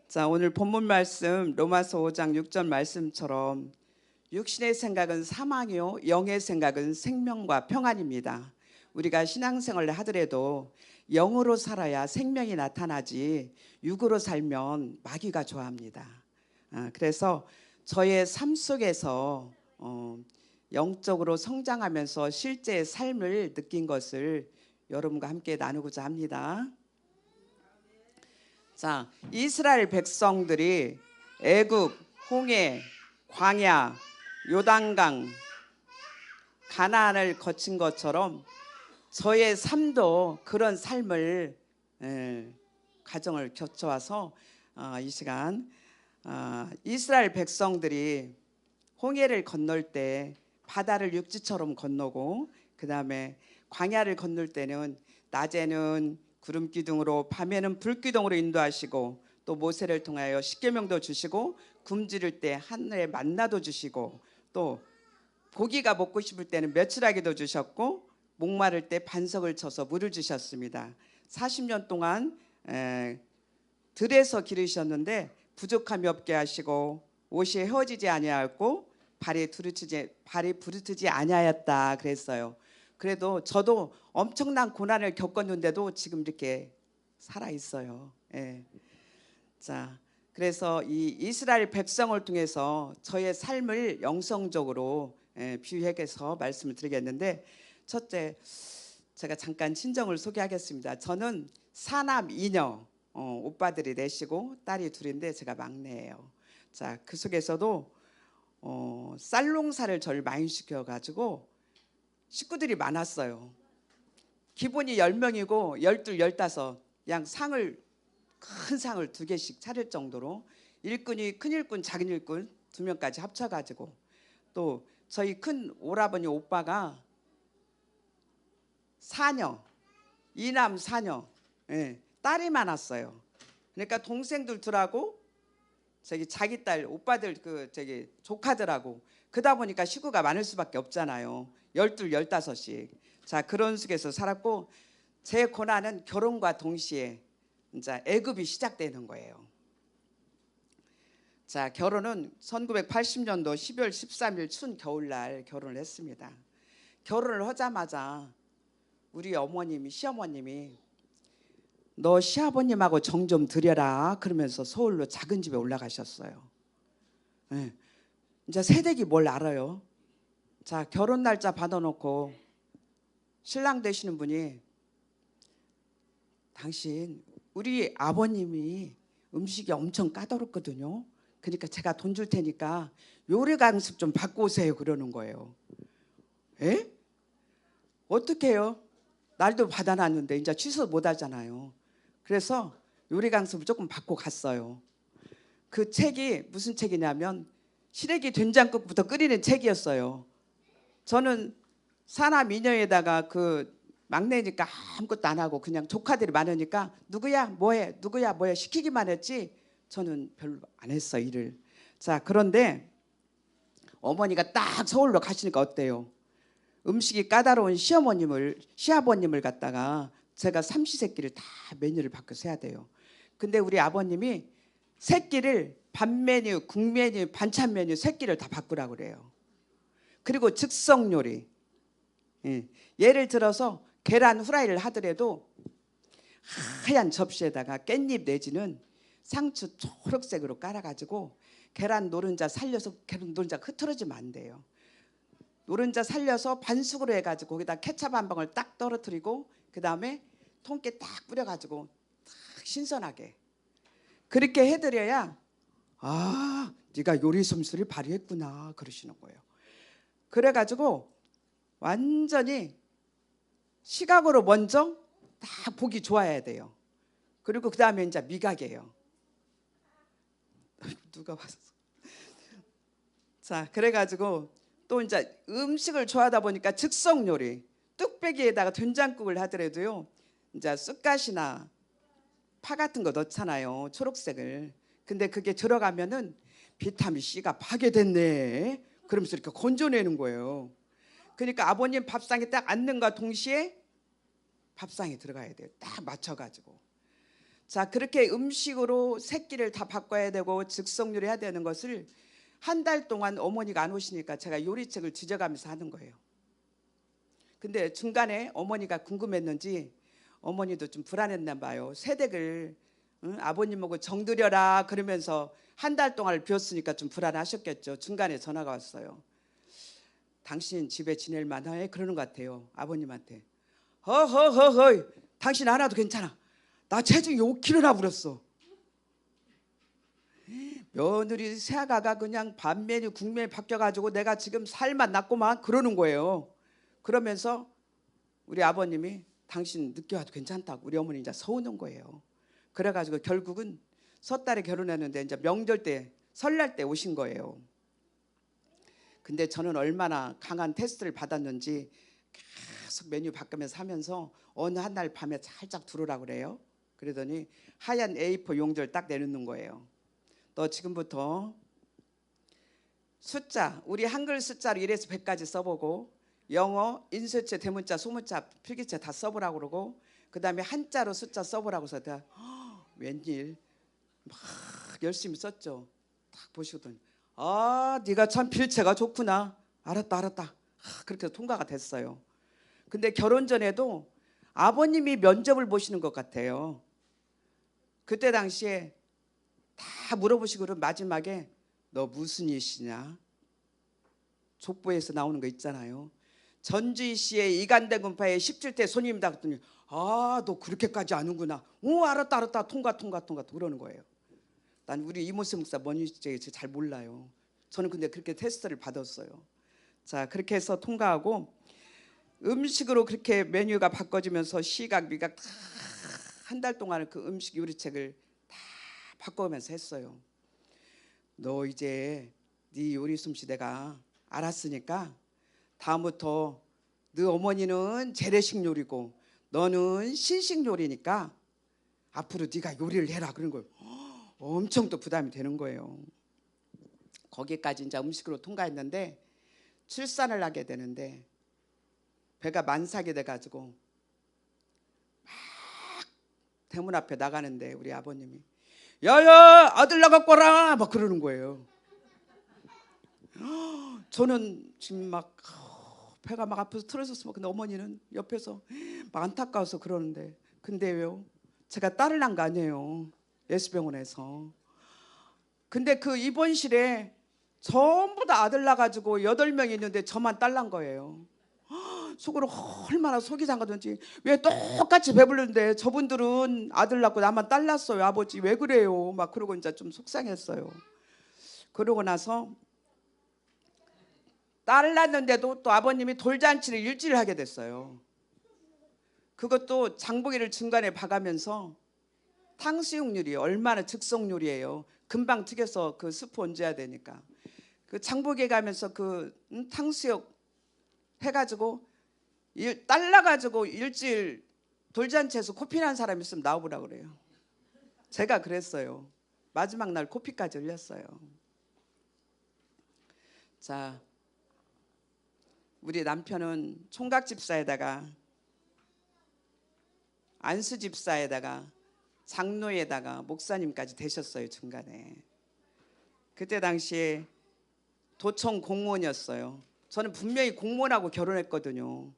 자, 오늘 본문 말씀 로마서 5장 6절 말씀처럼 육신의 생각은 사망이요 영의 생각은 생명과 평안입니다. 우리가 신앙생활을 하더라도 영으로 살아야 생명이 나타나지 육으로 살면 마귀가 좋아합니다. 그래서 저의 삶 속에서 영적으로 성장하면서 실제 삶을 느낀 것을 여러분과 함께 나누고자 합니다. 자, 이스라엘 백성들이 애굽, 홍해, 광야, 요단강, 가나안을 거친 것처럼 저의 삶도 그런 삶을 가정을 거쳐와서 이 시간 이스라엘 백성들이 홍해를 건널 때 바다를 육지처럼 건너고, 그 다음에 광야를 건널 때는 낮에는 구름 기둥으로 밤에는 불 기둥으로 인도하시고, 또 모세를 통하여 십계명도 주시고, 굶주릴 때 하늘에 만나도 주시고, 또 고기가 먹고 싶을 때는 메추라기도 주셨고, 목마를 때 반석을 쳐서 물을 주셨습니다. 40년 동안 들에서 기르셨는데 부족함이 없게 하시고, 옷이 헤어지지 아니하였고 발이 부르트지 아니하였다 그랬어요. 그래도 저도 엄청난 고난을 겪었는데도 지금 이렇게 살아 있어요. 자, 그래서 이 이스라엘 백성을 통해서 저의 삶을 영성적으로 비유해서 말씀을 드리겠는데, 첫째, 제가 잠깐 친정을 소개하겠습니다. 저는 사남 이녀, 오빠들이 넷이고 딸이 둘인데 제가 막내예요. 자, 그 속에서도 쌀농사를 저를 많이 시켜가지고 식구들이 많았어요. 기본이 10명이고 12, 15, 양 상을, 큰 상을 2개씩 차릴 정도로 일꾼이 큰 일꾼, 작은 일꾼 2명까지 합쳐가지고, 또 저희 큰 오라버니 오빠가 사녀, 이남 사녀, 딸이 많았어요. 그러니까 동생들 둘하고 자기 딸 오빠들 조카들하고, 그러다 보니까 식구가 많을 수밖에 없잖아요. 12, 15씩. 자, 그런 속에서 살았고, 제 고난은 결혼과 동시에 이제 애굽이 시작되는 거예요. 자, 결혼은 1980년도 12월 13일 추운 겨울날 결혼을 했습니다. 결혼을 하자마자 우리 어머님이, 시어머님이 너 시아버님하고 정 좀 드려라 그러면서 서울로 작은 집에 올라가셨어요. 이제 새댁이 뭘 알아요. 자, 결혼 날짜 받아놓고 신랑 되시는 분이, 당신 우리 아버님이 음식이 엄청 까다롭거든요. 그러니까 제가 돈 줄 테니까 요리 강습 좀 받고 오세요 그러는 거예요. 에? 어떻게 해요? 날도 받아놨는데 이제 취소 못 하잖아요. 그래서 요리 강습을 조금 받고 갔어요. 그 책이 무슨 책이냐면 시래기 된장국부터 끓이는 책이었어요. 저는 사남 이녀에다가 그 막내니까 아무것도 안 하고 그냥 조카들이 많으니까 누구야 뭐해 누구야 뭐해 시키기만 했지 저는 별로 안 했어 일을. 자, 그런데 어머니가 딱 서울로 가시니까 어때요? 음식이 까다로운 시아버님을 갖다가 제가 삼시세끼를 다 메뉴를 바꿔서 해야 돼요. 근데 우리 아버님이 세끼를 밥 메뉴, 국 메뉴, 반찬 메뉴 세끼를 다 바꾸라고 그래요. 그리고 즉석 요리. 예를 들어서 계란 후라이를 하더라도 하얀 접시에다가 깻잎 내지는 상추 초록색으로 깔아가지고 계란 노른자 살려서, 계란 노른자 흐트러지면 안 돼요. 노른자 살려서 반숙으로 해가지고 거기다 케찹 한 방울 딱 떨어뜨리고, 그 다음에 통깨 딱 뿌려가지고 딱 신선하게 그렇게 해드려야 네가 요리 솜씨를 발휘했구나 그러시는 거예요. 그래가지고 완전히 시각으로 먼저 다 보기 좋아야 돼요. 그리고 그 다음에 이제 미각이에요. 누가 와서. 자, 그래가지고 또 이제 음식을 좋아하다 보니까 즉석 요리, 뚝배기에다가 된장국을 하더라도요, 이제 쑥갓이나 파 같은 거 넣잖아요, 초록색을. 근데 그게 들어가면은 비타민 C가 파괴됐네 그러면서 이렇게 건져내는 거예요. 그러니까 아버님 밥상에 딱 앉는과 동시에 밥상에 들어가야 돼요. 딱 맞춰가지고. 자, 그렇게 음식으로 세 끼를 다 바꿔야 되고 즉석 요리해야 되는 것을 한 달 동안 어머니가 안 오시니까 제가 요리책을 뒤져가면서 하는 거예요. 근데 중간에 어머니가 궁금했는지 어머니도 좀 불안했나 봐요. 새댁을 아버님하고 정들여라 그러면서 한 달 동안을 비웠으니까 좀 불안하셨겠죠. 중간에 전화가 왔어요. 당신 집에 지낼 만해? 그러는 것 같아요. 아버님한테. 허허허허, 당신 안 와도 괜찮아. 나 체중이 5kg나 불었어. 며느리 새아가가 그냥 밥 메뉴 국 메뉴 바뀌어가지고 내가 지금 살만 났구만 그러는 거예요. 그러면서 우리 아버님이 당신 늦게 와도 괜찮다고 우리 어머니 이제 서우는 거예요. 그래가지고 결국은 섣달에 결혼했는데 이제 명절 때 설날 때 오신 거예요. 근데 저는 얼마나 강한 테스트를 받았는지 계속 메뉴 바꾸면서 하면서 어느 한 날 밤에 살짝 들어오라고 그래요. 그러더니 하얀 A4 용지를 딱 내놓는 거예요. 너 지금부터 숫자, 우리 한글 숫자로 1에서 100까지 써보고 영어, 인쇄체, 대문자, 소문자, 필기체 다 써보라고 그러고 그 다음에 한자로 숫자 써보라고 해서 내가 웬일 막 열심히 썼죠. 딱 보시더니 아, 네가 참 필체가 좋구나. 알았다. 그렇게 통과가 됐어요. 근데 결혼 전에도 아버님이 면접을 보시는 것 같아요. 그때 당시에 다 물어보시고 그럼 마지막에 너 무슨 일이시냐? 족보에서 나오는 거 있잖아요. 전주시의 이간대군파의 17대 손님이다 그랬더니 아, 너 그렇게까지 아는구나. 오, 알았다. 통과 그러는 거예요. 난 우리 이모세 목사 뭔지 잘 몰라요. 저는 근데 그렇게 테스트를 받았어요. 자, 그렇게 해서 통과하고 음식으로 그렇게 메뉴가 바꿔지면서 시각 미각 다 한 달 동안 그 음식 요리책을 다 바꿔가면서 했어요. 너 이제 네 요리 솜씨 내가 알았으니까 다음부터 너 어머니는 재래식 요리고 너는 신식 요리니까 앞으로 네가 요리를 해라 그런 거예요. 엄청 또 부담이 되는 거예요. 거기까지 이제 음식으로 통과했는데 출산을 하게 되는데 배가 만삭이 돼가지고 막 대문 앞에 나가는데 우리 아버님이 야야 아들 나갖고 와라 막 그러는 거예요. 저는 지금 막 배가 막 아파서 틀어졌으면 근데 어머니는 옆에서 막 안타까워서 그러는데 근데 왜요? 제가 딸을 낳은 거 아니에요. 예수병원에서. 근데 그 입원실에 전부 다 아들 낳아가지고 8명 있는데 저만 딸 낳은 거예요. 속으로 얼마나 속이 상하던지 왜 똑같이 배부르는데 저분들은 아들 낳고 나만 딸 낳았어요. 아버지 왜 그래요? 막 그러고 이제 좀 속상했어요. 그러고 나서 딸 낳았는데도 또 아버님이 돌잔치를 일주일 하게 됐어요. 그것도 장보기를 중간에 봐가면서 탕수육 요리 얼마나 즉석 요리예요. 금방 튀겨서 그 스프 얹어야 되니까 그 장보기에 가면서 그 탕수육 해가지고 딸 낳아가지고 일주일 돌잔치에서 코피 난 사람 있으면 나오보라 그래요. 제가 그랬어요. 마지막 날 코피까지 흘렸어요. 자, 우리 남편은 총각집사에다가 안수집사에다가 장로에다가 목사님까지 되셨어요. 중간에. 그때 당시에 도청 공무원이었어요. 저는 분명히 공무원하고 결혼했거든요.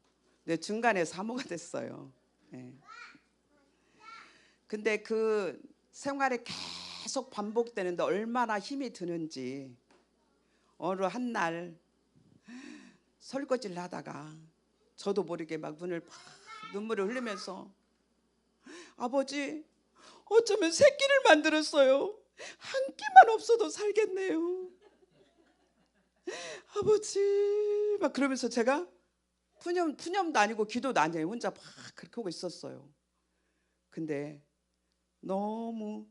근데 중간에 사모가 됐어요. 네. 근데 그 생활이 계속 반복되는데 얼마나 힘이 드는지 어느 한 날 설거지를 하다가 저도 모르게 막 눈물을 흘리면서 아버지 어쩌면 새끼를 만들었어요. 한 끼만 없어도 살겠네요. 아버지 막 그러면서 제가 푸념도 아니고 기도도 아니에요. 혼자 막 그렇게 하고 있었어요. 근데 너무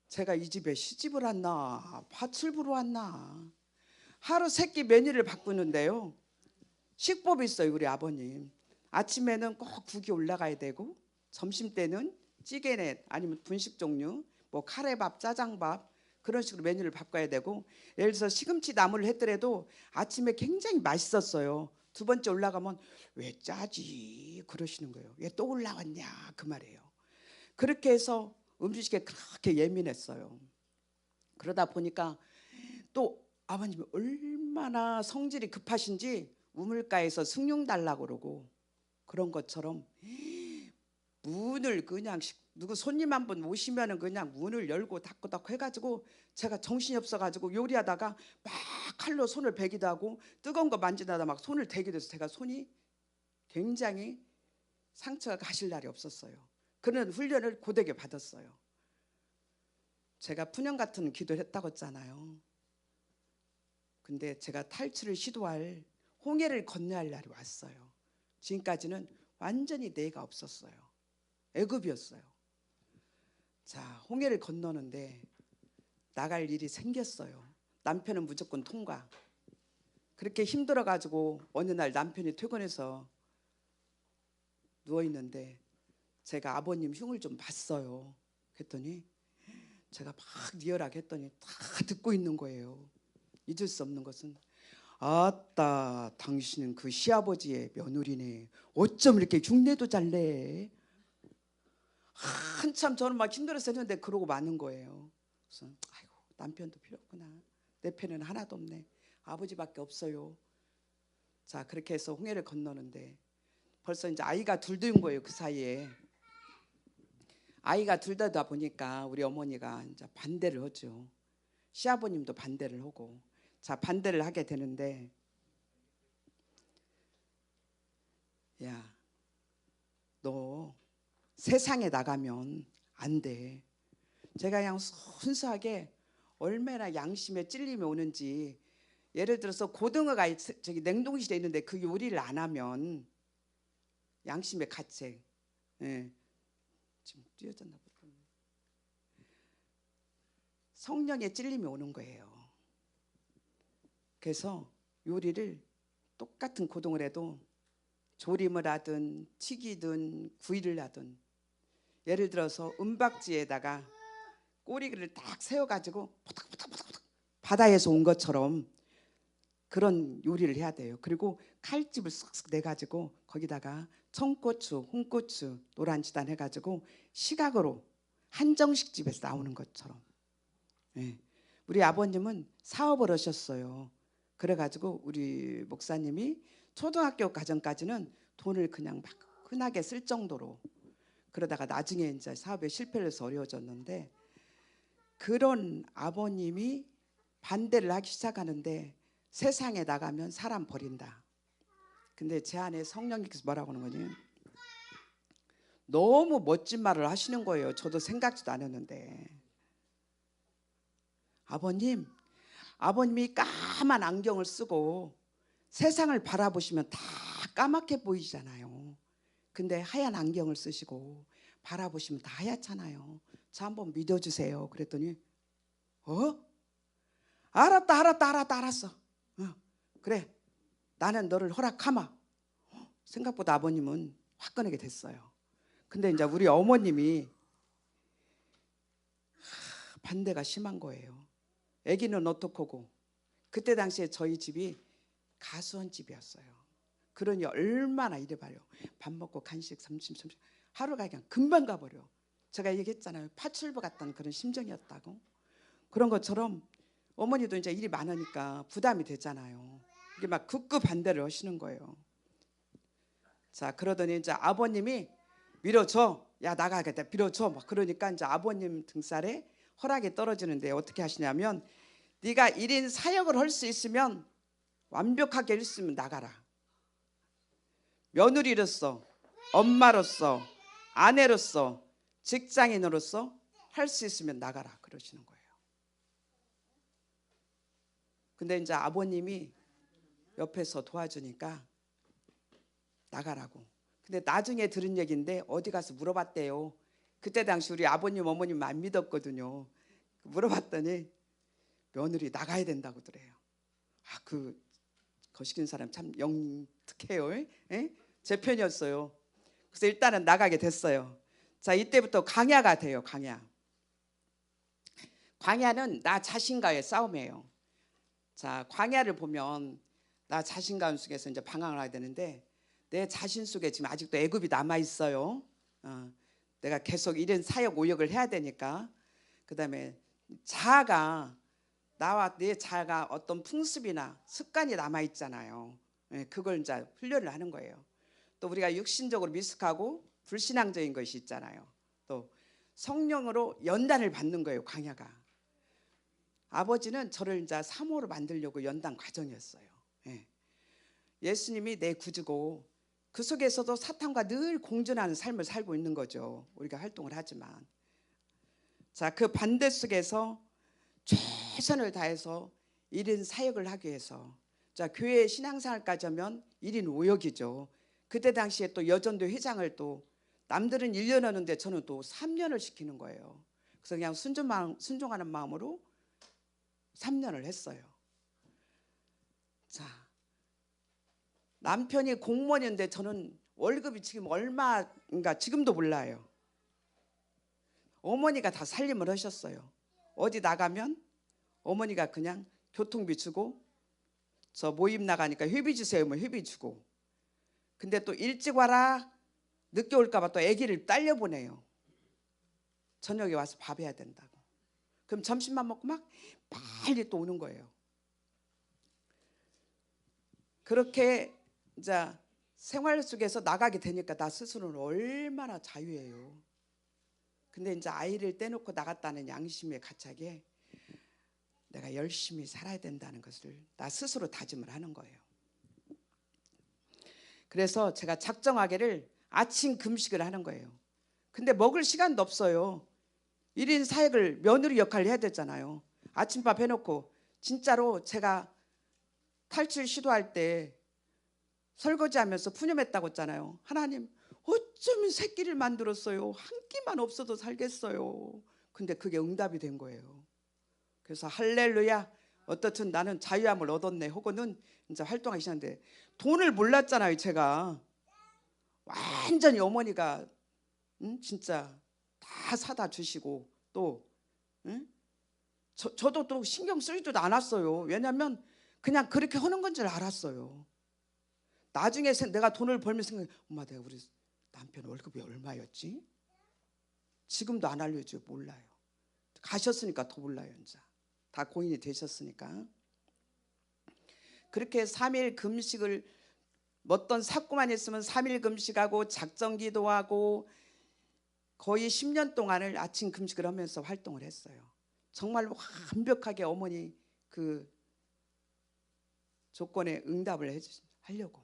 제가 이 집에 시집을 왔나 밭을 보러 왔나 하루 세끼 메뉴를 바꾸는데요. 식법이 있어요. 우리 아버님 아침에는 꼭 국이 올라가야 되고 점심때는 찌개net 아니면 분식 종류 뭐 카레밥 짜장밥 그런 식으로 메뉴를 바꿔야 되고 예를 들어서 시금치 나물을 했더라도 아침에 굉장히 맛있었어요. 두 번째 올라가면 왜 짜지 그러시는 거예요. 왜 또 올라왔냐 그 말이에요. 그렇게 해서 음식에 그렇게 예민했어요. 그러다 보니까 또 아버님이 얼마나 성질이 급하신지 우물가에서 숭늉 달라고 그러고 그런 것처럼 문을 그냥 누구 손님 한 분 오시면은 그냥 문을 열고 닫고 해가지고 제가 정신이 없어가지고 요리하다가 막 칼로 손을 베기도 하고 뜨거운 거 만지다가 막 손을 대기도 해서 제가 손이 굉장히 상처가 가실 날이 없었어요. 그런 훈련을 고되게 받았어요. 제가 푸념 같은 기도를 했다고 했잖아요. 근데 제가 탈출을 시도할 홍해를 건너야 할 날이 왔어요. 지금까지는 완전히 내가 없었어요. 애굽이었어요. 자, 홍해를 건너는데 나갈 일이 생겼어요. 남편은 무조건 통과. 그렇게 힘들어가지고 어느 날 남편이 퇴근해서 누워있는데 제가 아버님 흉을 좀 봤어요. 그랬더니 제가 막 리얼하게 했더니 다 듣고 있는 거예요. 잊을 수 없는 것은 아따 당신은 그 시아버지의 며느리네. 어쩜 이렇게 흉내도 잘 내. 한참 저는 막 힘들어서 했는데 그러고 마는 거예요. 그래서 아이고 남편도 필요 없구나. 내 편은 하나도 없네. 아버지밖에 없어요. 자 그렇게 해서 홍해를 건너는데 벌써 이제 아이가 둘 된 거예요. 그 사이에 아이가 둘 되다 보니까 우리 어머니가 이제 반대를 하죠. 시아버님도 반대를 하고 자 반대를 하게 되는데 야 너 세상에 나가면 안 돼. 제가 그냥 순수하게 얼마나 양심에 찔림이 오는지 예를 들어서 고등어가 저기 냉동실에 있는데 그 요리를 안 하면 양심의 가책. 예. 지금 뛰어졌나 보다. 성령의 찔림이 오는 거예요. 그래서 요리를 똑같은 고등어를 해도 조림을 하든 튀기든 구이를 하든 예를 들어서 은박지에다가 꼬리를 딱 세워가지고 포닥포닥포닥 바다에서 온 것처럼 그런 요리를 해야 돼요. 그리고 칼집을 쓱쓱 내가지고 거기다가 청고추, 홍고추, 노란지단 해가지고 시각으로 한정식 집에서 나오는 것처럼. 네. 우리 아버님은 사업을 하셨어요. 그래가지고 우리 목사님이 초등학교 과정까지는 돈을 그냥 막 흔하게 쓸 정도로 그러다가 나중에 이제 사업에 실패를 해서 어려워졌는데 그런 아버님이 반대를 하기 시작하는데 세상에 나가면 사람 버린다. 근데 제 안에 성령님께서 뭐라고 하는 거니? 너무 멋진 말을 하시는 거예요. 저도 생각지도 않았는데 아버님이 까만 안경을 쓰고 세상을 바라보시면 다 까맣게 보이잖아요. 근데 하얀 안경을 쓰시고 바라보시면 다 하얗잖아요. 저 한번 믿어주세요. 그랬더니 알았어. 그래 나는 너를 허락하마. 생각보다 아버님은 화끈하게 됐어요. 근데 이제 우리 어머님이 반대가 심한 거예요. 아기는 어떡하고 그때 당시에 저희 집이 가수원 집이었어요. 그러니 얼마나 이래봐요. 밥 먹고 간식 30 하루가 그냥 금방 가버려. 제가 얘기했잖아요. 파출부 같던 그런 심정이었다고. 그런 것처럼 어머니도 이제 일이 많으니까 부담이 되잖아요. 이게 막 극구 반대를 하시는 거예요. 자 그러더니 이제 아버님이 밀어줘. 야 나가겠다. 밀어줘. 막 그러니까 이제 아버님 등살에 허락이 떨어지는데 어떻게 하시냐면 네가 1인 사역을 할 수 있으면 완벽하게 했으면 나가라. 며느리로서 엄마로서 아내로서 직장인으로서 할 수 있으면 나가라 그러시는 거예요. 근데 이제 아버님이 옆에서 도와주니까 나가라고. 근데 나중에 들은 얘기인데 어디 가서 물어봤대요. 그때 당시 우리 아버님 어머님 안 믿었거든요. 물어봤더니 며느리 나가야 된다고 그래요. 그 거시기는 사람 참 영특해요. 에? 제 편이었어요. 그래서 일단은 나가게 됐어요. 자 이때부터 강야가 돼요. 광야는 나 자신과의 싸움이에요. 자 광야를 보면 나 자신감 속에서 이제 방황을 해야 되는데 내 자신 속에 지금 아직도 애굽이 남아 있어요. 내가 계속 이런 사역 오역을 해야 되니까. 그다음에 자아가 나와 내 자아가 어떤 풍습이나 습관이 남아 있잖아요. 예, 그걸 이제 훈련을 하는 거예요. 또 우리가 육신적으로 미숙하고 불신앙적인 것이 있잖아요. 또 성령으로 연단을 받는 거예요. 광야가. 아버지는 저를 이제 사모로 만들려고 연단 과정이었어요. 예. 예수님이 내 구주고 그 속에서도 사탄과 늘 공존하는 삶을 살고 있는 거죠. 우리가 활동을 하지만. 자, 그 반대 속에서 최선을 다해서 1인 사역을 하기 위해서, 자, 교회 신앙생활까지 하면 1인 5역이죠. 그때 당시에 또 여전도 회장을 또 남들은 1년 하는데 저는 또 3년을 시키는 거예요. 그래서 그냥 순종하는 마음으로 3년을 했어요. 자, 남편이 공무원인데 저는 월급이 지금 얼마인가 지금도 몰라요. 어머니가 다 살림을 하셨어요. 어디 나가면 어머니가 그냥 교통비 주고, 저 모임 나가니까 회비 주세요 뭐 회비 주고. 근데 또 일찍 와라 늦게 올까 봐 또 아기를 딸려 보내요. 저녁에 와서 밥 해야 된다고. 그럼 점심만 먹고 막 빨리 또 오는 거예요. 그렇게 이제 생활 속에서 나가게 되니까 나 스스로는 얼마나 자유해요. 근데 이제 아이를 떼놓고 나갔다는 양심의 가책에 내가 열심히 살아야 된다는 것을 나 스스로 다짐을 하는 거예요. 그래서 제가 작정하기를 아침 금식을 하는 거예요. 근데 먹을 시간도 없어요. 1인 사역을 며느리 역할을 해야 되잖아요. 아침밥 해놓고, 진짜로 제가 탈출 시도할 때 설거지하면서 푸념했다고 했잖아요. 하나님, 어쩌면 새끼를 만들었어요. 한 끼만 없어도 살겠어요. 근데 그게 응답이 된 거예요. 그래서 할렐루야, 어떻든 나는 자유함을 얻었네. 혹은 이제 활동하기 시작하는데, 돈을 몰랐잖아요. 제가 완전히 어머니가 진짜 다 사다 주시고, 또 저도 또 신경 쓰지도 않았어요. 왜냐하면 그냥 그렇게 하는 건 줄 알았어요. 나중에 내가 돈을 벌면서 생각해, 엄마 내가 우리 남편 월급이 얼마였지? 지금도 안 알려줘요. 몰라요. 가셨으니까 더 몰라요. 이제 다 고인이 되셨으니까. 그렇게 3일 금식을, 어떤 사고만 있으면 3일 금식하고 작정기도하고 거의 10년 동안을 아침 금식을 하면서 활동을 했어요. 정말로 완벽하게 어머니 그 조건에 응답을 하려고.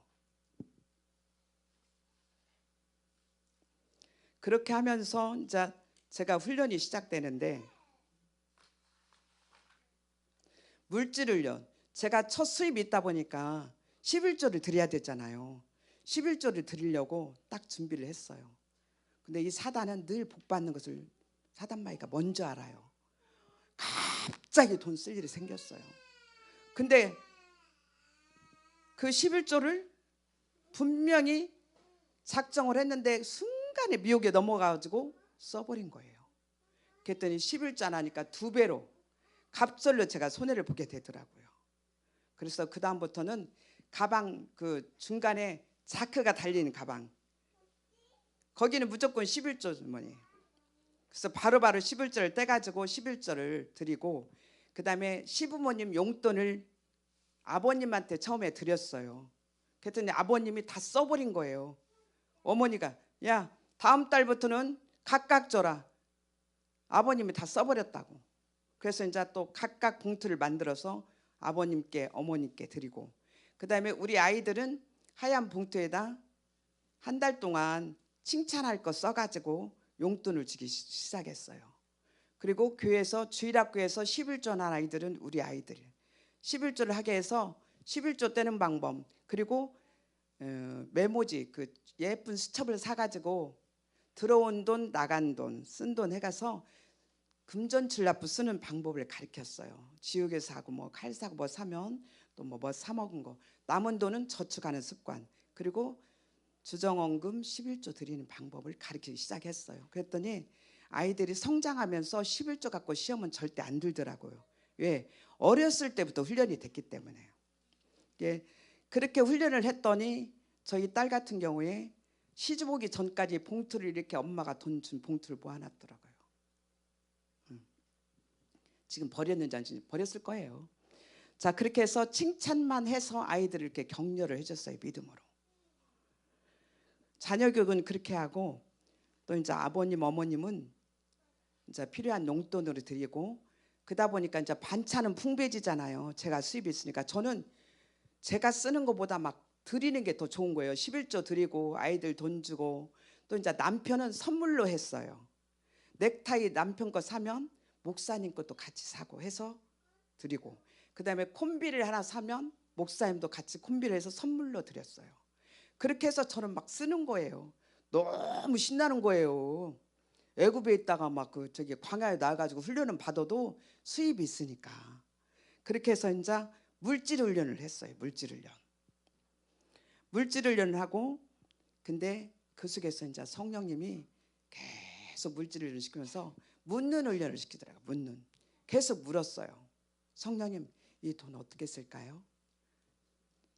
그렇게 하면서 이제 제가 훈련이 시작되는데, 물질을요, 제가 첫 수입이 있다 보니까 11조를 드려야 되잖아요. 11조를 드리려고 딱 준비를 했어요. 근데 이 사단은 늘 복받는 것을 사단마귀가 먼저 알아요. 갑자기 돈 쓸 일이 생겼어요. 근데 그 11조를 분명히 작정을 했는데 순간에 미혹에 넘어가가지고 써버린 거예요. 그랬더니 11조 안 하니까 2배로 갑절로 제가 손해를 보게 되더라고요. 그래서 그 다음부터는 가방, 그 중간에 자크가 달린 가방, 거기는 무조건 11조 주머니. 그래서 바로바로 11조를 떼가지고 11조를 드리고, 그 다음에 시부모님 용돈을 아버님한테 처음에 드렸어요. 그랬더니 아버님이 다 써버린 거예요. 어머니가, 야 다음 달부터는 각각 줘라. 아버님이 다 써버렸다고. 그래서 이제 또 각각 봉투를 만들어서 아버님께 어머님께 드리고, 그 다음에 우리 아이들은 하얀 봉투에다 한 달 동안 칭찬할 거 써가지고 용돈을 주기 시작했어요. 그리고 교회에서, 주일학교에서 11조 한 아이들은 우리 아이들 11조를 하게 해서 11조 떼는 방법, 그리고 메모지, 그 예쁜 수첩을 사가지고 들어온 돈 나간 돈 쓴 돈 해가서 금전출납부 쓰는 방법을 가르쳤어요. 지옥에서 하고 뭐 칼 사고 뭐 사면 또 뭐 사 먹은 거, 남은 돈은 저축하는 습관, 그리고 주정원금 11조 드리는 방법을 가르치기 시작했어요. 그랬더니 아이들이 성장하면서 11조 갖고 시험은 절대 안 들더라고요. 왜? 어렸을 때부터 훈련이 됐기 때문에요. 예, 그렇게 훈련을 했더니 저희 딸 같은 경우에 시집 오기 전까지 봉투를 이렇게 엄마가 돈 준 봉투를 모아놨더라고요. 지금 버렸는지 안 버렸을 거예요. 자, 그렇게 해서 칭찬만 해서 아이들을 이렇게 격려를 해줬어요. 믿음으로. 자녀 교육은 그렇게 하고, 또 이제 아버님 어머님은 이제 필요한 용돈으로 드리고, 그러다 보니까 이제 반찬은 풍부해지잖아요. 제가 수입이 있으니까. 저는 제가 쓰는 것보다 막 드리는 게 더 좋은 거예요. 11조 드리고 아이들 돈 주고, 또 이제 남편은 선물로 했어요. 넥타이 남편 거 사면 목사님 것도 같이 사고 해서 드리고, 그다음에 콤비를 하나 사면 목사님도 같이 콤비를 해서 선물로 드렸어요. 그렇게 해서 저는 막 쓰는 거예요. 너무 신나는 거예요. 애굽에 있다가 막 그 저기 광야에 나가지고 훈련은 받아도 수입이 있으니까. 그렇게 해서 이제 물질 훈련을 했어요. 물질 훈련. 물질 훈련을 하고, 근데 그 속에서 이제 성령님이 계속 물질 훈련을 시키면서 묻는 훈련을 시키더라고요. 묻는. 계속 물었어요. 성령님, 이 돈 어떻게 쓸까요?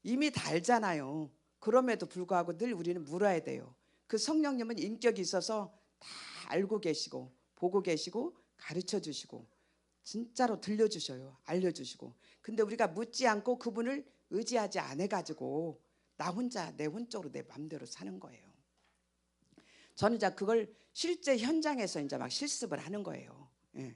이미 다 알잖아요. 그럼에도 불구하고 늘 우리는 물어야 돼요. 그 성령님은 인격이 있어서 다 알고 계시고 보고 계시고 가르쳐 주시고 진짜로 들려주셔요. 알려주시고. 근데 우리가 묻지 않고 그분을 의지하지 않아 가지고 나 혼자 내 혼적으로 내 맘대로 사는 거예요. 저는 이제 그걸 실제 현장에서 이제 막 실습을 하는 거예요. 예.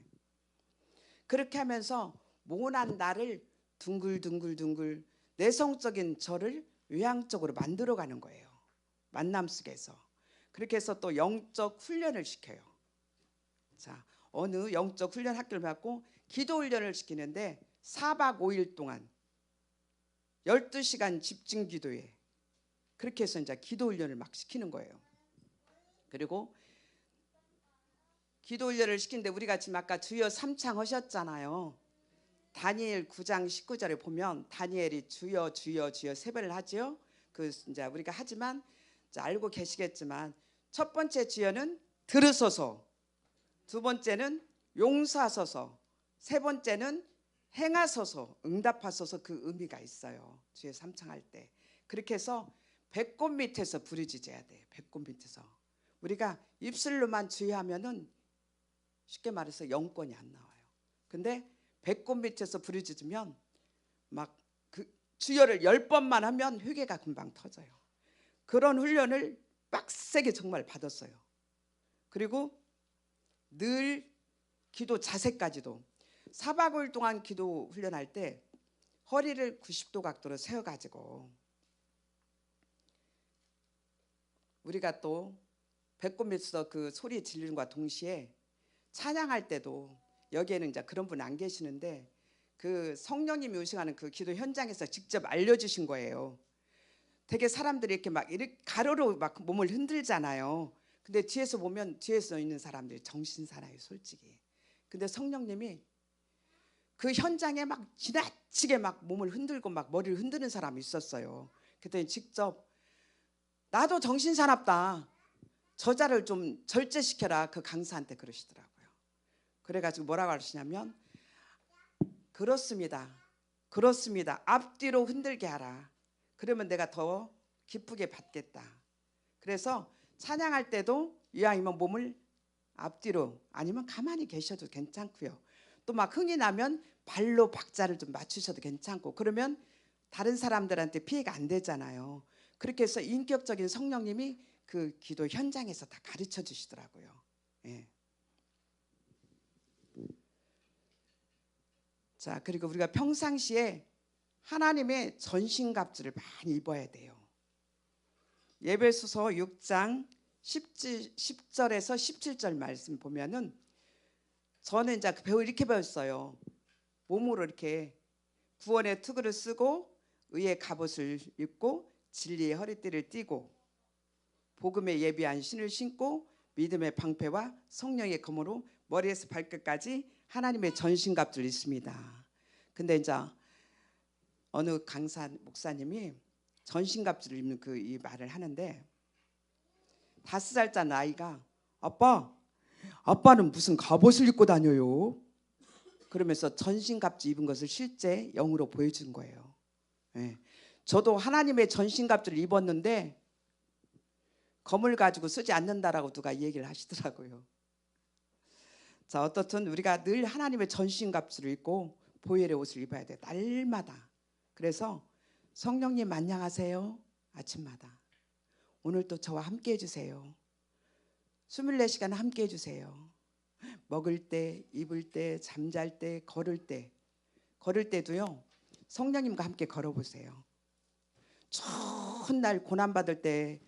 그렇게 하면서 모난 나를 둥글둥글둥글 내성적인 저를 외향적으로 만들어가는 거예요. 만남 속에서. 그렇게 해서 또 영적 훈련을 시켜요. 자, 어느 영적 훈련 학교를 갖고 기도 훈련을 시키는데 4박 5일 동안 12시간 집중 기도에, 그렇게 해서 이제 기도 훈련을 막 시키는 거예요. 그리고 기도 훈련을 시키는데 우리가 지금 아까 주여 삼창 하셨잖아요. 다니엘 9장 19절에 보면 다니엘이 주여 주여 주여 세 번을 하죠. 그 이제 우리가 하지만 이제 알고 계시겠지만, 첫 번째 주여는 들으소서, 두 번째는 용서하소서, 세 번째는 행하소서, 응답하소서. 그 의미가 있어요. 주여 삼창할 때. 그렇게 해서 배꼽 밑에서 부르짖어야 돼요. 배꼽 밑에서. 우리가 입술로만 주여하면은 쉽게 말해서 영권이 안 나와요. 근데 배꼽 밑에서 부르짖으면 막 그 주여를 10번만 하면 회개가 금방 터져요. 그런 훈련을 빡세게 정말 받았어요. 그리고 늘 기도 자세까지도 4박 5일 동안 기도 훈련할 때 허리를 90도 각도로 세워가지고 우리가 또 배꼽 밑에서 그 소리 지르는과 동시에 찬양할 때도, 여기에는 이제 그런 분 안 계시는데 그 성령님이 오시는 그 기도 현장에서 직접 알려주신 거예요. 되게 사람들이 이렇게 가로로 막 몸을 흔들잖아요. 근데 뒤에서 보면 뒤에서 있는 사람들이 정신사나요, 솔직히. 근데 성령님이 그 현장에 막 지나치게 막 몸을 흔들고 막 머리를 흔드는 사람이 있었어요. 그랬더니 직접 나도 정신사납다, 저자를 좀 절제시켜라, 그 강사한테 그러시더라고요. 그래가지고 뭐라고 하시냐면, 그렇습니다, 그렇습니다, 앞뒤로 흔들게 하라. 그러면 내가 더 기쁘게 받겠다. 그래서 찬양할 때도 이왕이면 몸을 앞뒤로, 아니면 가만히 계셔도 괜찮고요. 또 막 흥이 나면 발로 박자를 좀 맞추셔도 괜찮고, 그러면 다른 사람들한테 피해가 안 되잖아요. 그렇게 해서 인격적인 성령님이 그 기도 현장에서 다 가르쳐 주시더라고요. 예. 자, 그리고 우리가 평상시에 하나님의 전신갑주를 많이 입어야 돼요. 에베소서 6장 10절에서 17절 말씀 보면은, 저는 이제 이렇게 배웠어요. 몸으로 이렇게 구원의 투구를 쓰고 의의 갑옷을 입고 진리의 허리띠를 띠고 복음에 예비한 신을 신고 믿음의 방패와 성령의 검으로 머리에서 발끝까지 하나님의 전신갑주를 입습니다. 근데 이제 어느 강사 목사님이 전신갑주를 입는 이 말을 하는데, 5살짜리 아이가 아빠는 무슨 갑옷을 입고 다녀요? 그러면서 전신갑주 입은 것을 실제 영으로 보여준 거예요. 예. 저도 하나님의 전신갑주를 입었는데 검을 가지고 쓰지 않는다라고 누가 얘기를 하시더라고요. 자, 어떻든 우리가 늘 하나님의 전신갑주를 입고 보혈의 옷을 입어야 돼. 날마다. 그래서 성령님 안녕하세요. 아침마다. 오늘도 저와 함께 해주세요. 24시간 함께 해주세요. 먹을 때, 입을 때, 잠잘 때, 걸을 때도요. 성령님과 함께 걸어보세요. 추운 날 고난받을 때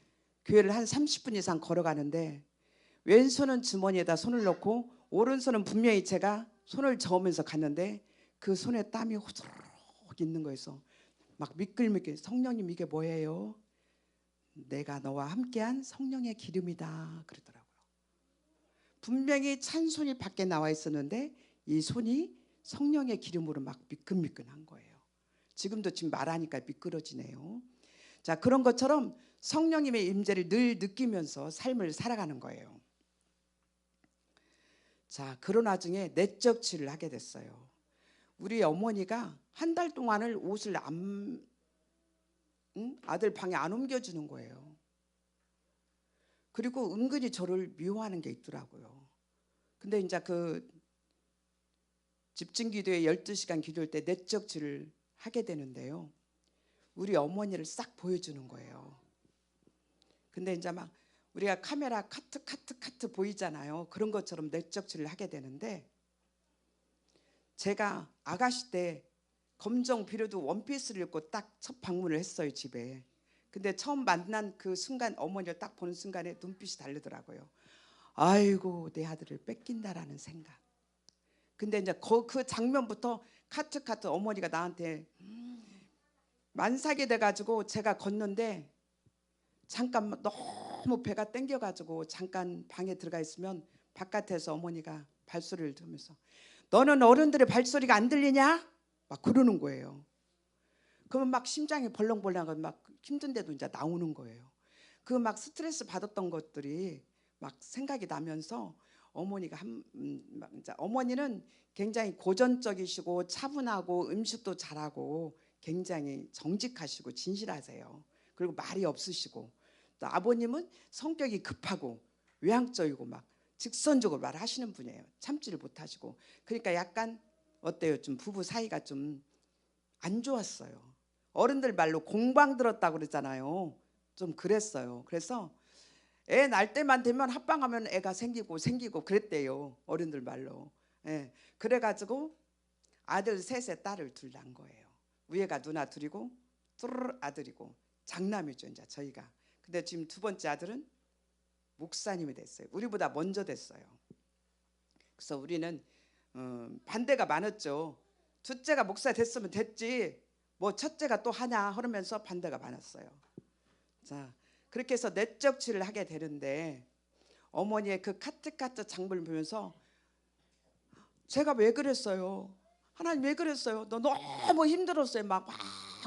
교회를 한 30분 이상 걸어가는데 왼손은 주머니에다 손을 넣고 오른손은 분명히 제가 손을 저으면서 갔는데 그 손에 땀이 호스록 있는 거에서 막 미끌미끌. 성령님 이게 뭐예요? 내가 너와 함께한 성령의 기름이다 그러더라고요. 분명히 찬 손이 밖에 나와 있었는데 이 손이 성령의 기름으로 막 미끈미끈한 거예요. 지금도 지금 말하니까 미끄러지네요. 자, 그런 것처럼 성령님의 임재를 늘 느끼면서 삶을 살아가는 거예요. 자, 그런 와중에 내적 치유를 하게 됐어요. 우리 어머니가 한 달 동안을 옷을 아들 방에 안 옮겨주는 거예요. 그리고 은근히 저를 미워하는 게 있더라고요. 근데 이제 그 집중기도에 12시간 기도할 때 내적 치유를 하게 되는데요. 우리 어머니를 싹 보여주는 거예요. 근데 이제 막 우리가 카메라 카트 보이잖아요. 그런 것처럼 내적 치유를 하게 되는데 제가 아가씨 때 검정 비료도 원피스를 입고 딱 첫 방문을 했어요, 집에. 근데 처음 만난 그 순간 어머니를 딱 보는 순간에 눈빛이 다르더라고요. 아이고 내 아들을 뺏긴다라는 생각. 근데 이제 그 장면부터 카트 어머니가 나한테 만삭이 돼가지고 제가 걷는데 잠깐 너무 배가 땡겨가지고 잠깐 방에 들어가 있으면 바깥에서 어머니가 발소리를 들으면서 너는 어른들의 발소리가 안 들리냐? 막 그러는 거예요. 그러면 막 심장이 벌렁벌렁하고 막 힘든데도 이제 나오는 거예요. 그 막 스트레스 받았던 것들이 막 생각이 나면서 어머니가 막 이제 어머니는 굉장히 고전적이시고 차분하고 음식도 잘하고 굉장히 정직하시고 진실하세요. 그리고 말이 없으시고 또 아버님은 성격이 급하고 외향적이고 막 직선적으로 말하시는 분이에요. 참지를 못하시고. 그러니까 약간 어때요? 좀 부부 사이가 좀 안 좋았어요. 어른들 말로 공방 들었다고 그러잖아요. 좀 그랬어요. 그래서 애 날 때만 되면 합방하면 애가 생기고 그랬대요. 어른들 말로. 예. 그래가지고 아들 셋에 딸을 둘 난 거예요. 위에가 누나 둘이고 뚜르르 아들이고 장남이죠 이제 저희가. 근데 지금 두 번째 아들은 목사님이 됐어요. 우리보다 먼저 됐어요. 그래서 우리는 반대가 많았죠. 둘째가 목사 됐으면 됐지 뭐 첫째가 또 하냐 그러면서 반대가 많았어요. 자, 그렇게 해서 내적 치유를 하게 되는데 어머니의 그 카트 장면을 보면서 제가 왜 그랬어요? 하나님 왜 그랬어요? 너 너무 힘들었어요. 막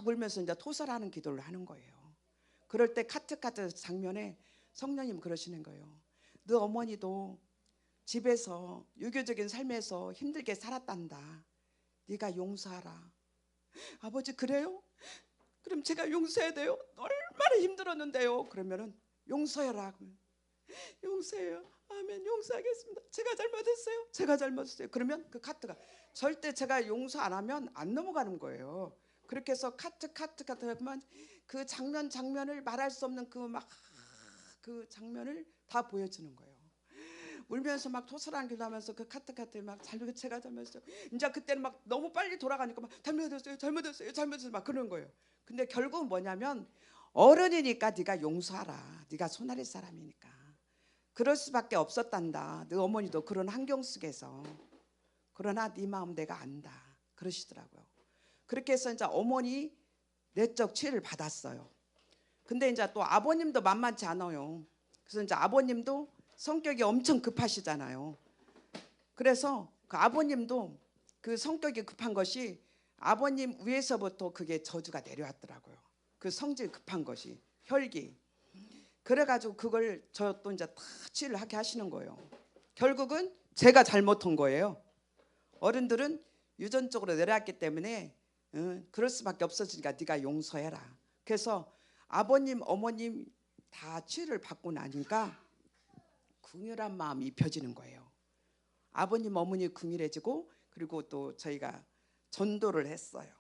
울면서 이제 토설하는 기도를 하는 거예요. 그럴 때 카트 장면에 성령님 그러시는 거예요. 너 어머니도 집에서 유교적인 삶에서 힘들게 살았단다. 네가 용서하라. 아버지 그래요? 그럼 제가 용서해야 돼요? 얼마나 힘들었는데요. 그러면은 용서해라. 용서해요. 아멘. 용서하겠습니다. 제가 잘못했어요. 제가 잘못했어요. 그러면 그 카트가 절대 제가 용서 안 하면 안 넘어가는 거예요. 그렇게 해서 카트 하면 그 장면을 말할 수 없는 그 장면을 다 보여주는 거예요. 울면서 막 토설한 기도하면서 그 카트 막 제가 잘못했어요. 이제 그때는 막 너무 빨리 돌아가니까 막 잘못했어요 막 그런 거예요. 근데 결국은 뭐냐면 어른이니까 네가 용서하라. 네가 손아래 사람이니까 그럴 수밖에 없었단다. 너 어머니도 그런 환경 속에서. 그러나 네 마음 내가 안다. 그러시더라고요. 그렇게 해서 이제 어머니 내적 치유를 받았어요. 근데 이제 또 아버님도 만만치 않아요. 그래서 이제 아버님도 성격이 엄청 급하시잖아요. 그래서 그 아버님도 그 성격이 급한 것이 아버님 위에서부터 그게 저주가 내려왔더라고요. 그 성질 급한 것이 혈기. 그래가지고 그걸 저 또 이제 다 치유를 하게 하시는 거예요. 결국은 제가 잘못한 거예요. 어른들은 유전적으로 내려왔기 때문에 그럴 수밖에 없었으니까 네가 용서해라. 그래서 아버님 어머님 다 치유를 받고 나니까 긍휼한 마음이 입혀지는 거예요. 아버님 어머니 긍휼해지고, 그리고 또 저희가 전도를 했어요.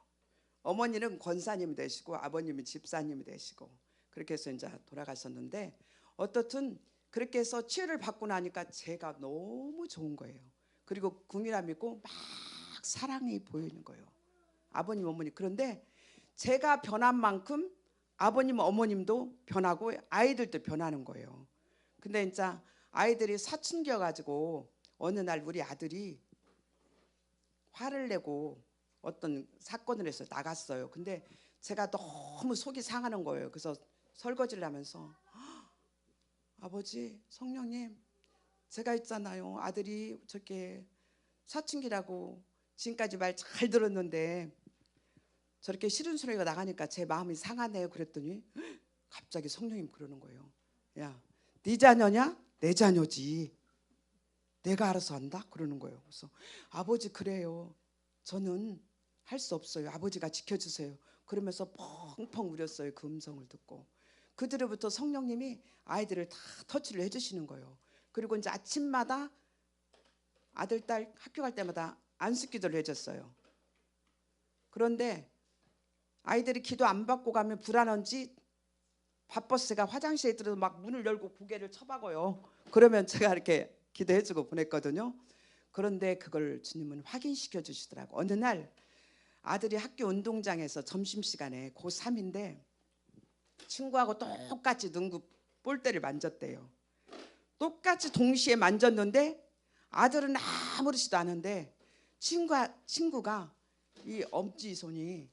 어머니는 권사님이 되시고 아버님이 집사님이 되시고, 그렇게 해서 이제 돌아가셨는데, 어떻든 그렇게 해서 치유를 받고 나니까 제가 너무 좋은 거예요. 그리고 긍휼함 있고 막 사랑이 보이는 거예요, 아버님 어머니. 그런데 제가 변한 만큼 아버님 어머님도 변하고 아이들도 변하는 거예요. 근데 이제 아이들이 사춘기여 가지고 어느 날 우리 아들이 화를 내고 어떤 사건을 해서 나갔어요. 근데 제가 너무 속이 상하는 거예요. 그래서 설거지를 하면서, 아버지, 성령님, 제가 있잖아요, 아들이 저렇게 사춘기라고 지금까지 말 잘 들었는데 저렇게 싫은 소리가 나가니까 제 마음이 상하네요. 그랬더니 갑자기 성령님 그러는 거예요. 야, 네 자녀냐? 내 자녀지. 내가 알아서 한다? 그러는 거예요. 그래서 아버지, 그래요, 저는 할 수 없어요, 아버지가 지켜주세요. 그러면서 펑펑 울었어요. 그 음성을 듣고. 그 뒤로부터 성령님이 아이들을 다 터치를 해주시는 거예요. 그리고 이제 아침마다 아들 딸 학교 갈 때마다 안식기도를 해줬어요. 그런데 아이들이 기도 안 받고 가면 불안한지 밥버스가 화장실에 들어서 막 문을 열고 고개를 쳐박아요. 그러면 제가 이렇게 기도해주고 보냈거든요. 그런데 그걸 주님은 확인시켜 주시더라고. 어느 날 아들이 학교 운동장에서 점심시간에 고3인데 친구하고 똑같이 농구 볼대를 만졌대요. 똑같이 동시에 만졌는데 아들은 아무렇지도 않은데 친구가 이 엄지손이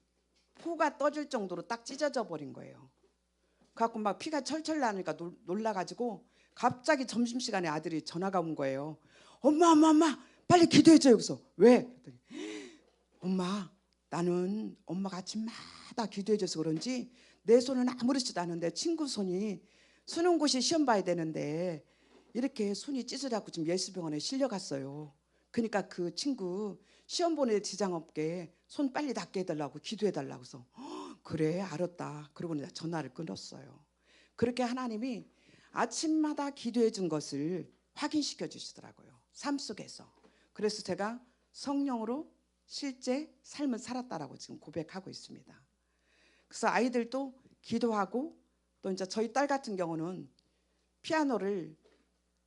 포가 떠질 정도로 딱 찢어져 버린 거예요. 그래갖고 막 피가 철철 나니까 놀라가지고 갑자기 점심시간에 아들이 전화가 온 거예요. 엄마, 빨리 기도해줘요. 그래서 왜? 그랬더니, 엄마, 나는 엄마가 아침마다 기도해줘서 그런지 내 손은 아무렇지도 않은데 친구 손이 수능고시 시험 봐야 되는데 이렇게 손이 찢어져갖고 지금 예수병원에 실려갔어요. 그러니까 그 친구 시험 보는 데 지장 없게 손 빨리 낫게 해달라고 기도해달라고. 해서 그래, 알았다. 그러고 내가 전화를 끊었어요. 그렇게 하나님이 아침마다 기도해 준 것을 확인시켜 주시더라고요, 삶 속에서. 그래서 제가 성령으로 실제 삶을 살았다라고 지금 고백하고 있습니다. 그래서 아이들도 기도하고, 또 이제 저희 딸 같은 경우는 피아노를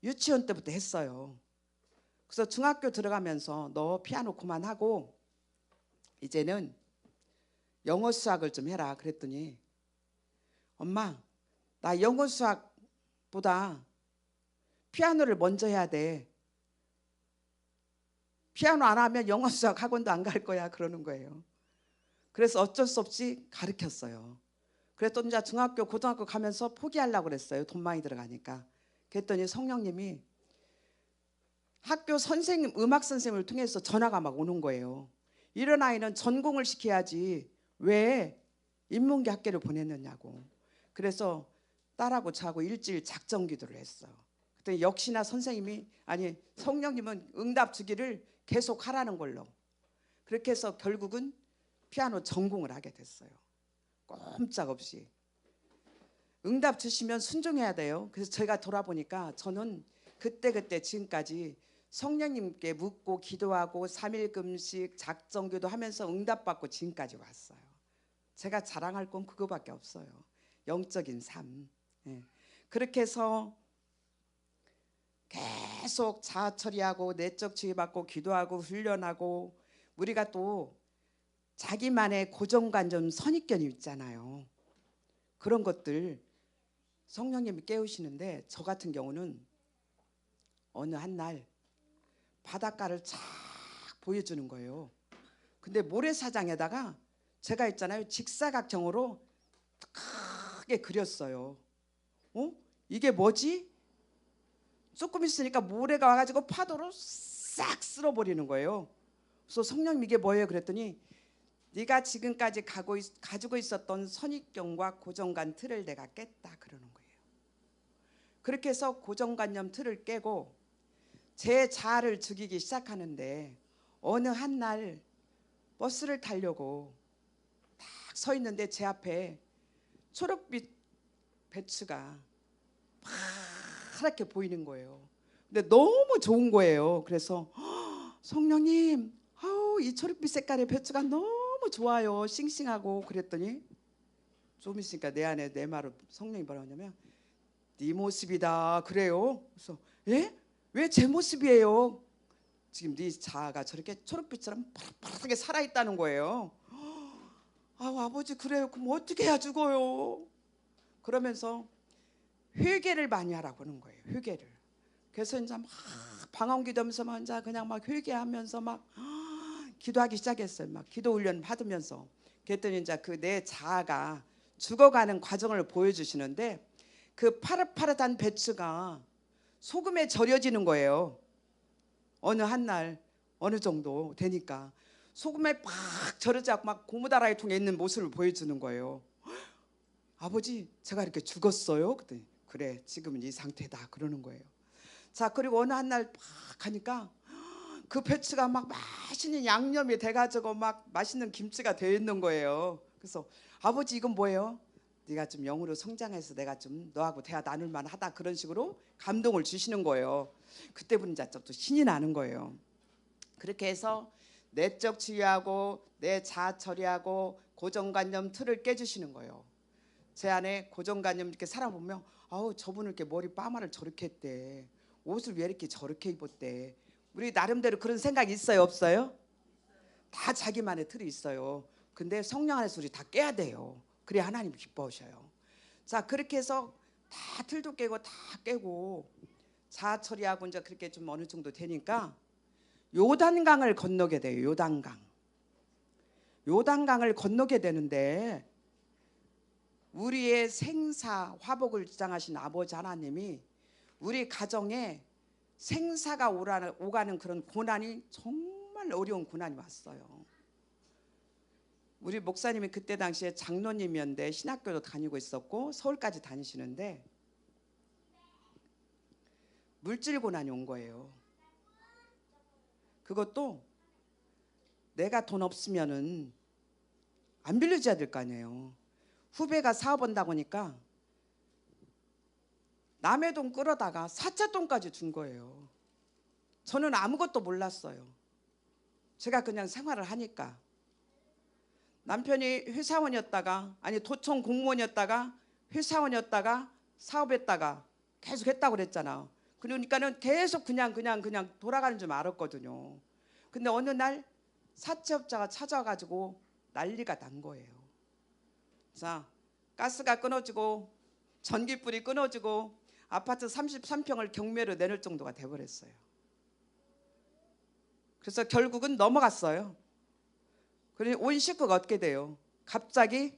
유치원 때부터 했어요. 그래서 중학교 들어가면서 너 피아노 그만하고 이제는 영어 수학을 좀 해라 그랬더니, 엄마, 나 영어 수학보다 피아노를 먼저 해야 돼. 피아노 안 하면 영어 수학 학원도 안 갈 거야 그러는 거예요. 그래서 어쩔 수 없이 가르쳤어요. 그래서 이제 중학교 고등학교 가면서 포기하려고 그랬어요, 돈 많이 들어가니까. 그랬더니 성령님이 학교 선생님, 음악 선생님을 통해서 전화가 막 오는 거예요. 이런 아이는 전공을 시켜야지 왜 인문계 학교를 보냈느냐고. 그래서 딸하고 저하고 일주일 작정 기도를 했어. 그랬더니 역시나 선생님이, 아니 성령님은 응답 주기를 계속 하라는 걸로. 그렇게 해서 결국은 피아노 전공을 하게 됐어요. 꼼짝없이 응답 주시면 순종해야 돼요. 그래서 제가 돌아보니까 저는 그때 지금까지 성령님께 묻고 기도하고 3일 금식 작정기도 하면서 응답받고 지금까지 왔어요. 제가 자랑할 건 그거밖에 없어요, 영적인 삶. 예. 그렇게 해서 계속 자아 처리하고 내적 치유받고 기도하고 훈련하고, 우리가 또 자기만의 고정관념 선입견이 있잖아요. 그런 것들 성령님이 깨우시는데, 저 같은 경우는 어느 한날 바닷가를 쫙 보여주는 거예요. 근데 모래사장에다가 제가 있잖아요, 직사각형으로 크게 그렸어요. 이게 뭐지? 조금 있으니까 모래가 와가지고 파도로 싹 쓸어버리는 거예요. 그래서 성령님 이게 뭐예요? 그랬더니 네가 지금까지 가지고 있었던 선입견과 고정관 틀을 내가 깼다 그러는 거예요. 그렇게 해서 고정관념 틀을 깨고 제 자아를 죽이기 시작하는데, 어느 한날 버스를 타려고 딱 서 있는데 제 앞에 초록빛 배추가 파랗게 보이는 거예요. 근데 너무 좋은 거예요. 그래서 성령님, 아우 이 초록빛 색깔의 배추가 너무 좋아요. 싱싱하고. 그랬더니 좀 있으니까 내 안에 내 말을 성령이 뭐라고 하냐면 네 모습이다 그래요. 그래서 예? 왜 제 모습이에요? 지금 네 자아가 저렇게 초록빛처럼 파랗게 살아있다는 거예요. 아우 아버지 그래요. 그럼 어떻게 해야 죽어요? 그러면서 회개를 많이 하라고 하는 거예요. 회개를. 그래서 이제 막 방언기도하면서 막 이제 그냥 막 회개하면서 막 기도하기 시작했어요. 막 기도 훈련 받으면서. 그랬더니 이제 그 내 자아가 죽어가는 과정을 보여주시는데 그 파릇파릇한 배추가 소금에 절여지는 거예요. 어느 한 날 어느 정도 되니까 소금에 팍 절여져 막 고무다라이 통에 있는 모습을 보여주는 거예요. 아버지 제가 이렇게 죽었어요? 그랬더니 그래 지금은 이 상태다 그러는 거예요. 자 그리고 어느 한 날 팍 하니까 그 배추가 막 맛있는 양념이 돼가지고 막 맛있는 김치가 되어 있는 거예요. 그래서 아버지 이건 뭐예요? 네가 좀 영으로 성장해서 내가 좀 너하고 대화 나눌 만하다 그런 식으로 감동을 주시는 거예요. 그때부터 이제 또 신이 나는 거예요. 그렇게 해서 내적 치유하고 내 자아 처리하고 고정관념 틀을 깨주시는 거예요. 제 안에 고정관념 이렇게 살아보면 아우 저분은 이렇게 머리 파마를 저렇게 했대. 옷을 왜 이렇게 저렇게 입었대. 우리 나름대로 그런 생각이 있어요 없어요? 다 자기만의 틀이 있어요. 근데 성령 안에서 우리 다 깨야 돼요. 그래야 하나님 기뻐하셔요. 자 그렇게 해서 다 틀도 깨고 다 깨고 자아 처리하고 이제 그렇게 좀 어느 정도 되니까 요단강을 건너게 돼요. 요단강. 요단강을 건너게 되는데 우리의 생사 화복을 주장하신 아버지 하나님이 우리 가정에 생사가 오가는 그런 고난이 정말 어려운 고난이 왔어요. 우리 목사님이 그때 당시에 장로님이었는데 신학교도 다니고 있었고 서울까지 다니시는데 물질 고난이 온 거예요. 그것도 내가 돈 없으면은 안 빌려줘야 될 거 아니에요. 후배가 사업 한다고 하니까 남의 돈 끌어다가 사채 돈까지 준 거예요. 저는 아무것도 몰랐어요. 제가 그냥 생활을 하니까. 남편이 회사원이었다가 아니 도청 공무원이었다가 회사원이었다가 사업했다가 계속 했다고 그랬잖아. 그러니까는 계속 그냥 돌아가는 줄 알았거든요. 근데 어느 날 사채업자가 찾아와가지고 난리가 난 거예요. 자, 가스가 끊어지고 전기불이 끊어지고 아파트 33평을 경매로 내놓을 정도가 돼버렸어요. 그래서 결국은 넘어갔어요. 그리고 온 식구가 어떻게 돼요? 갑자기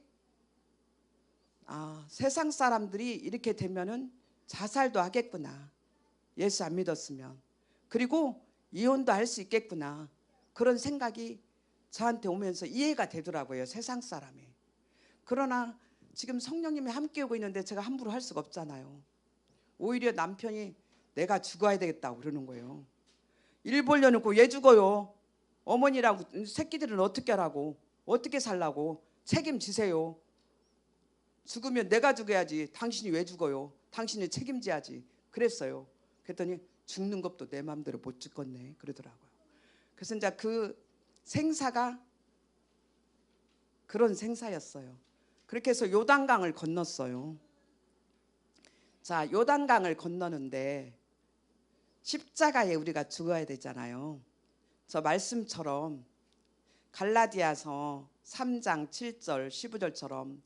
세상 사람들이 이렇게 되면은 자살도 하겠구나. 예수 안 믿었으면. 그리고 이혼도 할 수 있겠구나. 그런 생각이 저한테 오면서 이해가 되더라고요. 세상 사람이. 그러나 지금 성령님이 함께 오고 있는데 제가 함부로 할 수가 없잖아요. 오히려 남편이 내가 죽어야 되겠다고 그러는 거예요. 일 벌려놓고 왜 죽어요? 어머니라고 새끼들은 어떻게 하라고? 어떻게 살라고? 책임지세요. 죽으면 내가 죽어야지. 당신이 왜 죽어요? 당신이 책임져야지. 그랬어요. 그랬더니 죽는 것도 내 마음대로 못 죽겠네 그러더라고요. 그래서 이제 그 생사가 그런 생사였어요. 그렇게 해서 요단강을 건넜어요. 자, 요단강을 건너는데 십자가에 우리가 죽어야 되잖아요. 저 말씀처럼 갈라디아서 3장 7절 15절처럼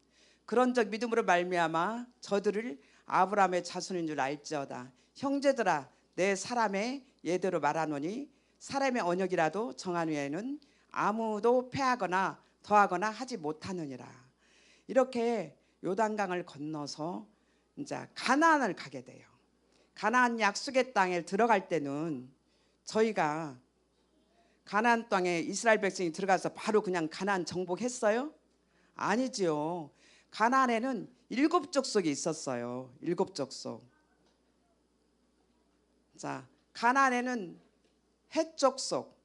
그런적 믿음으로 말미암아 저들을 아브라함의 자손인 줄 알지어다. 형제들아 내 사람의 예대로 말하노니 사람의 언역이라도 정한 후에는 아무도 패하거나 더하거나 하지 못하느니라. 이렇게 요단강을 건너서 이제 가나안을 가게 돼요. 가나안 약속의 땅에 들어갈 때는 저희가 가나안 땅에 이스라엘 백성이 들어가서 바로 그냥 가나안 정복했어요? 아니지요. 가나안에는 7족속이 있었어요. 7족속. 자, 가나안에는 헷족속,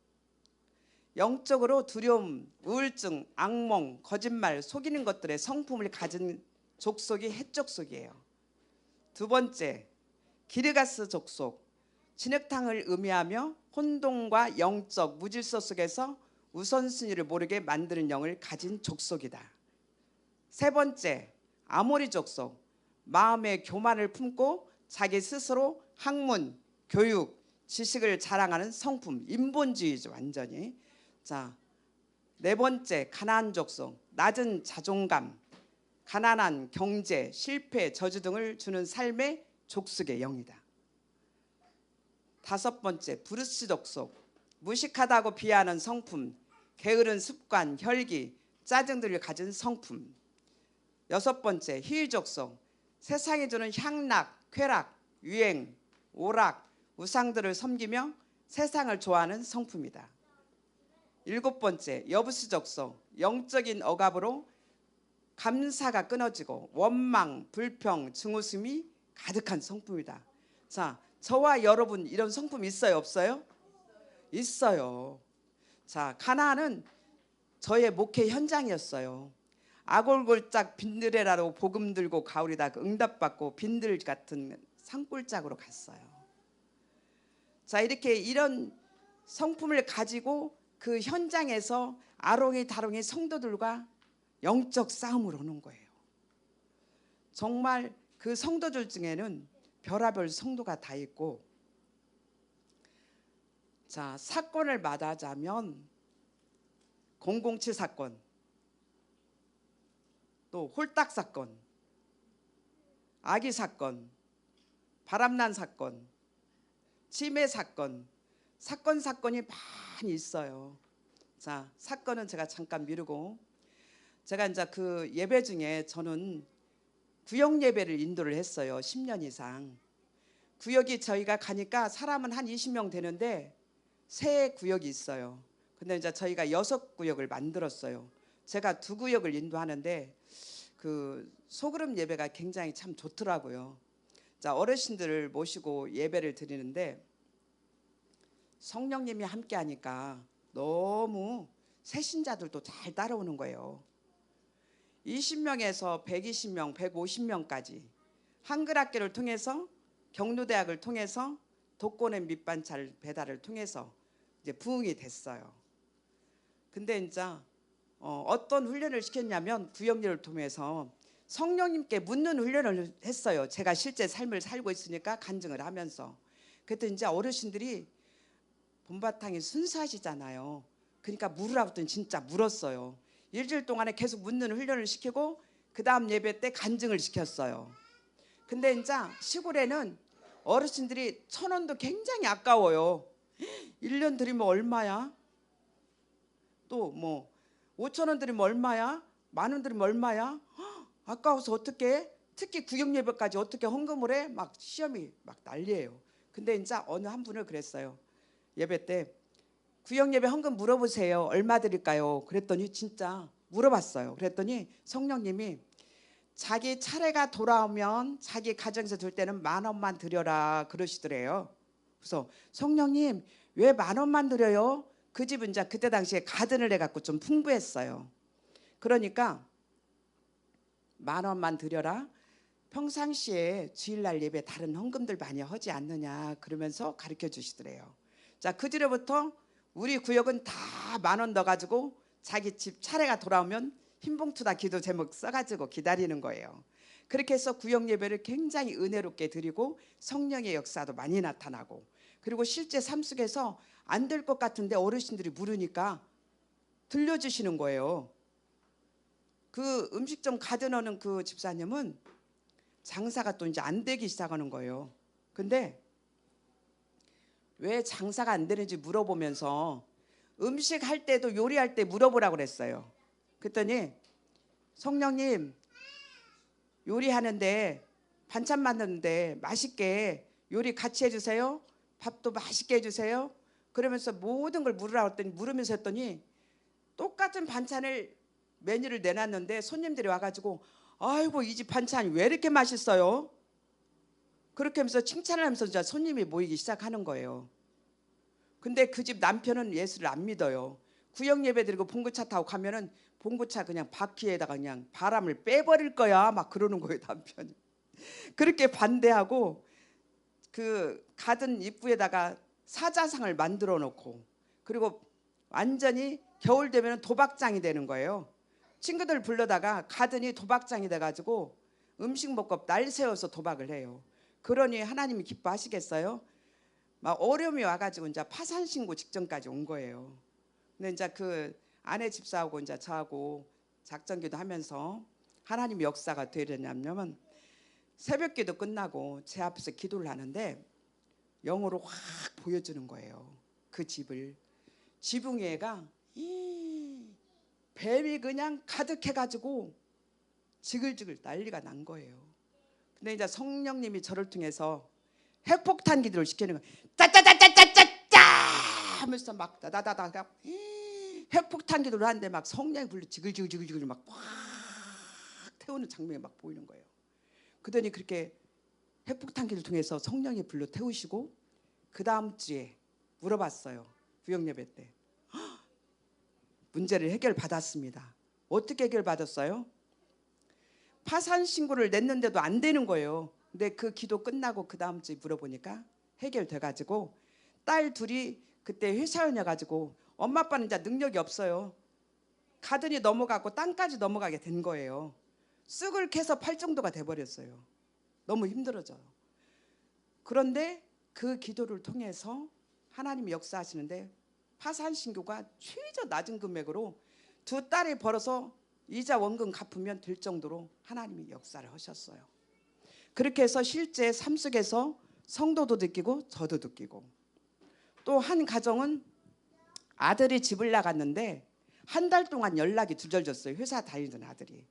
영적으로 두려움, 우울증, 악몽, 거짓말, 속이는 것들의 성품을 가진 족속이 헷족속이에요. 두 번째, 기르가스 족속, 진흙탕을 의미하며 혼돈과 영적 무질서 속에서 우선순위를 모르게 만드는 영을 가진 족속이다. 세 번째, 아모리 족속, 마음의 교만을 품고 자기 스스로 학문, 교육, 지식을 자랑하는 성품, 인본주의죠 완전히. 자, 네 번째, 가나안 족속, 낮은 자존감, 가난한 경제, 실패, 저주 등을 주는 삶의 족속의 영이다. 다섯 번째, 브루스 족속, 무식하다고 비하하는 성품, 게으른 습관, 혈기, 짜증들을 가진 성품. 여섯 번째, 희위 족속, 세상이 주는 향락, 쾌락, 유행, 오락, 우상들을 섬기며 세상을 좋아하는 성품이다. 일곱 번째, 여부스 족속, 영적인 억압으로 감사가 끊어지고 원망, 불평, 증오심이 가득한 성품이다. 자, 저와 여러분 이런 성품 있어요, 없어요? 있어요. 자, 가나안은 저의 목회 현장이었어요. 아골골짝 빈드레라로 복음 들고 가오리다 응답받고 빈들 같은 산골짜기로 갔어요. 자, 이렇게 이런 성품을 가지고 그 현장에서 아롱이 다롱이 성도들과 영적 싸움을 하는 거예요. 정말 그 성도들 중에는 별하별 성도가 다 있고, 자, 사건을 말하자면 007 사건, 또 홀딱 사건, 아기 사건, 바람난 사건, 치매 사건, 사건이 많이 있어요. 자, 사건은 제가 잠깐 미루고, 제가 이제 그 예배 중에 저는 구역 예배를 인도를 했어요. 10년 이상. 구역이 저희가 가니까 사람은 한 20명 되는데 세 구역이 있어요. 근데 이제 저희가 6구역을 만들었어요. 제가 2구역을 인도하는데 그 소그룹 예배가 굉장히 참 좋더라고요. 자, 어르신들을 모시고 예배를 드리는데 성령님이 함께 하니까 너무 새신자들도 잘 따라오는 거예요. 20명에서 120명, 150명까지 한글학교를 통해서 경로대학을 통해서 독고냄 밑반찬 배달을 통해서 이제 부흥이 됐어요. 근데 이제 어떤 훈련을 시켰냐면 구역일을 통해서 성령님께 묻는 훈련을 했어요. 제가 실제 삶을 살고 있으니까 간증을 하면서. 그랬더니 이제 어르신들이 본바탕이 순수하시잖아요. 그러니까 물으라고 했더니 진짜 물었어요. 일주일 동안에 계속 묻는 훈련을 시키고 그 다음 예배 때 간증을 시켰어요. 근데 이제 시골에는 어르신들이 1,000원도 굉장히 아까워요. 1년 드리면 얼마야? 또 뭐 5,000원 드리면 얼마야? 10,000원 드리면 얼마야? 아까워서 어떻게? 특히 구역 예배까지 어떻게 헌금을 해? 막 시험이 막 난리예요. 근데 이제 어느 한 분을 그랬어요. 예배 때 구역 예배 헌금 물어보세요. 얼마 드릴까요? 그랬더니 진짜 물어봤어요. 그랬더니 성령님이 자기 차례가 돌아오면 자기 가정에서 줄 때는 10,000원만 드려라 그러시더래요. 그래서 성령님 왜 10,000원만 드려요? 그 집은 이제 그때 당시에 가든을 해갖고 좀 풍부했어요. 그러니까 10,000원만 드려라. 평상시에 주일날 예배 다른 헌금들 많이 하지 않느냐 그러면서 가르쳐 주시더래요. 자, 그 뒤로부터 우리 구역은 다 10,000원 넣어가지고 자기 집 차례가 돌아오면 흰봉투다 기도 제목 써가지고 기다리는 거예요. 그렇게 해서 구역 예배를 굉장히 은혜롭게 드리고 성령의 역사도 많이 나타나고, 그리고 실제 삶 속에서 안 될 것 같은데 어르신들이 물으니까 들려주시는 거예요. 그 음식점 가드너는 그 집사님은 장사가 또 이제 안 되기 시작하는 거예요. 근데 왜 장사가 안 되는지 물어보면서 음식 할 때도 요리할 때 물어보라고 그랬어요. 그랬더니 성령님 요리하는데 반찬 만드는데 맛있게 요리 같이 해주세요. 밥도 맛있게 해주세요. 그러면서 모든 걸 물으라고 했더니 물으면서 했더니 똑같은 반찬을 메뉴를 내놨는데 손님들이 와가지고 아이고 이 집 반찬이 왜 이렇게 맛있어요? 그렇게 하면서 칭찬을 하면서 이제 손님이 모이기 시작하는 거예요. 근데 그 집 남편은 예수를 안 믿어요. 구역 예배 드리고 봉구차 타고 가면은 봉구차 그냥 바퀴에다가 그냥 바람을 빼버릴 거야 막 그러는 거예요 남편이. 그렇게 반대하고 그 가든 입구에다가 사자상을 만들어 놓고, 그리고 완전히 겨울 되면 도박장이 되는 거예요. 친구들 불러다가 가든이 도박장이 돼가지고 음식 먹고 날 세워서 도박을 해요. 그러니 하나님이 기뻐하시겠어요? 막 어려움이 와가지고 이제 파산 신고 직전까지 온 거예요. 근데 이제 그 아내 집사하고 이제 저하고 작전기도 하면서 하나님의 역사가 되려냐면, 새벽기도 끝나고 제 앞에서 기도를 하는데 영으로 확 보여주는 거예요. 그 집을. 지붕 위에가 뱀이 그냥 가득해가지고 지글지글 난리가 난 거예요. 근데 이제 성령님이 저를 통해서 핵폭탄 기도를 시키는 거예요. 짜짜짜짜짜짜짜 하면서 막 다다다다 핵폭탄 기도를 하는데 막 성령이 불러 지글지글지글 막 태우는 장면이 막 보이는 거예요. 그러더니 그렇게 핵폭탄 기도를 통해서 성령이 불러 태우시고, 그 다음 주에 물어봤어요. 구역예배 때 문제를 해결받았습니다. 어떻게 해결받았어요? 파산 신고를 냈는데도 안 되는 거예요. 근데 그 기도 끝나고 그 다음 주에 물어보니까 해결돼가지고, 딸 둘이 그때 회사원이어가지고 엄마 아빠는 이제 능력이 없어요. 가든이 넘어가고 땅까지 넘어가게 된 거예요. 쑥을 캐서 팔 정도가 돼버렸어요. 너무 힘들어져요. 그런데 그 기도를 통해서 하나님이 역사하시는데 파산 신고가 최저 낮은 금액으로 두 딸이 벌어서 이자 원금 갚으면 될 정도로 하나님이 역사를 하셨어요. 그렇게 해서 실제 삶 속에서 성도도 느끼고 저도 느끼고, 또 한 가정은 아들이 집을 나갔는데 한 달 동안 연락이 두절졌어요. 회사 다니던 아들이.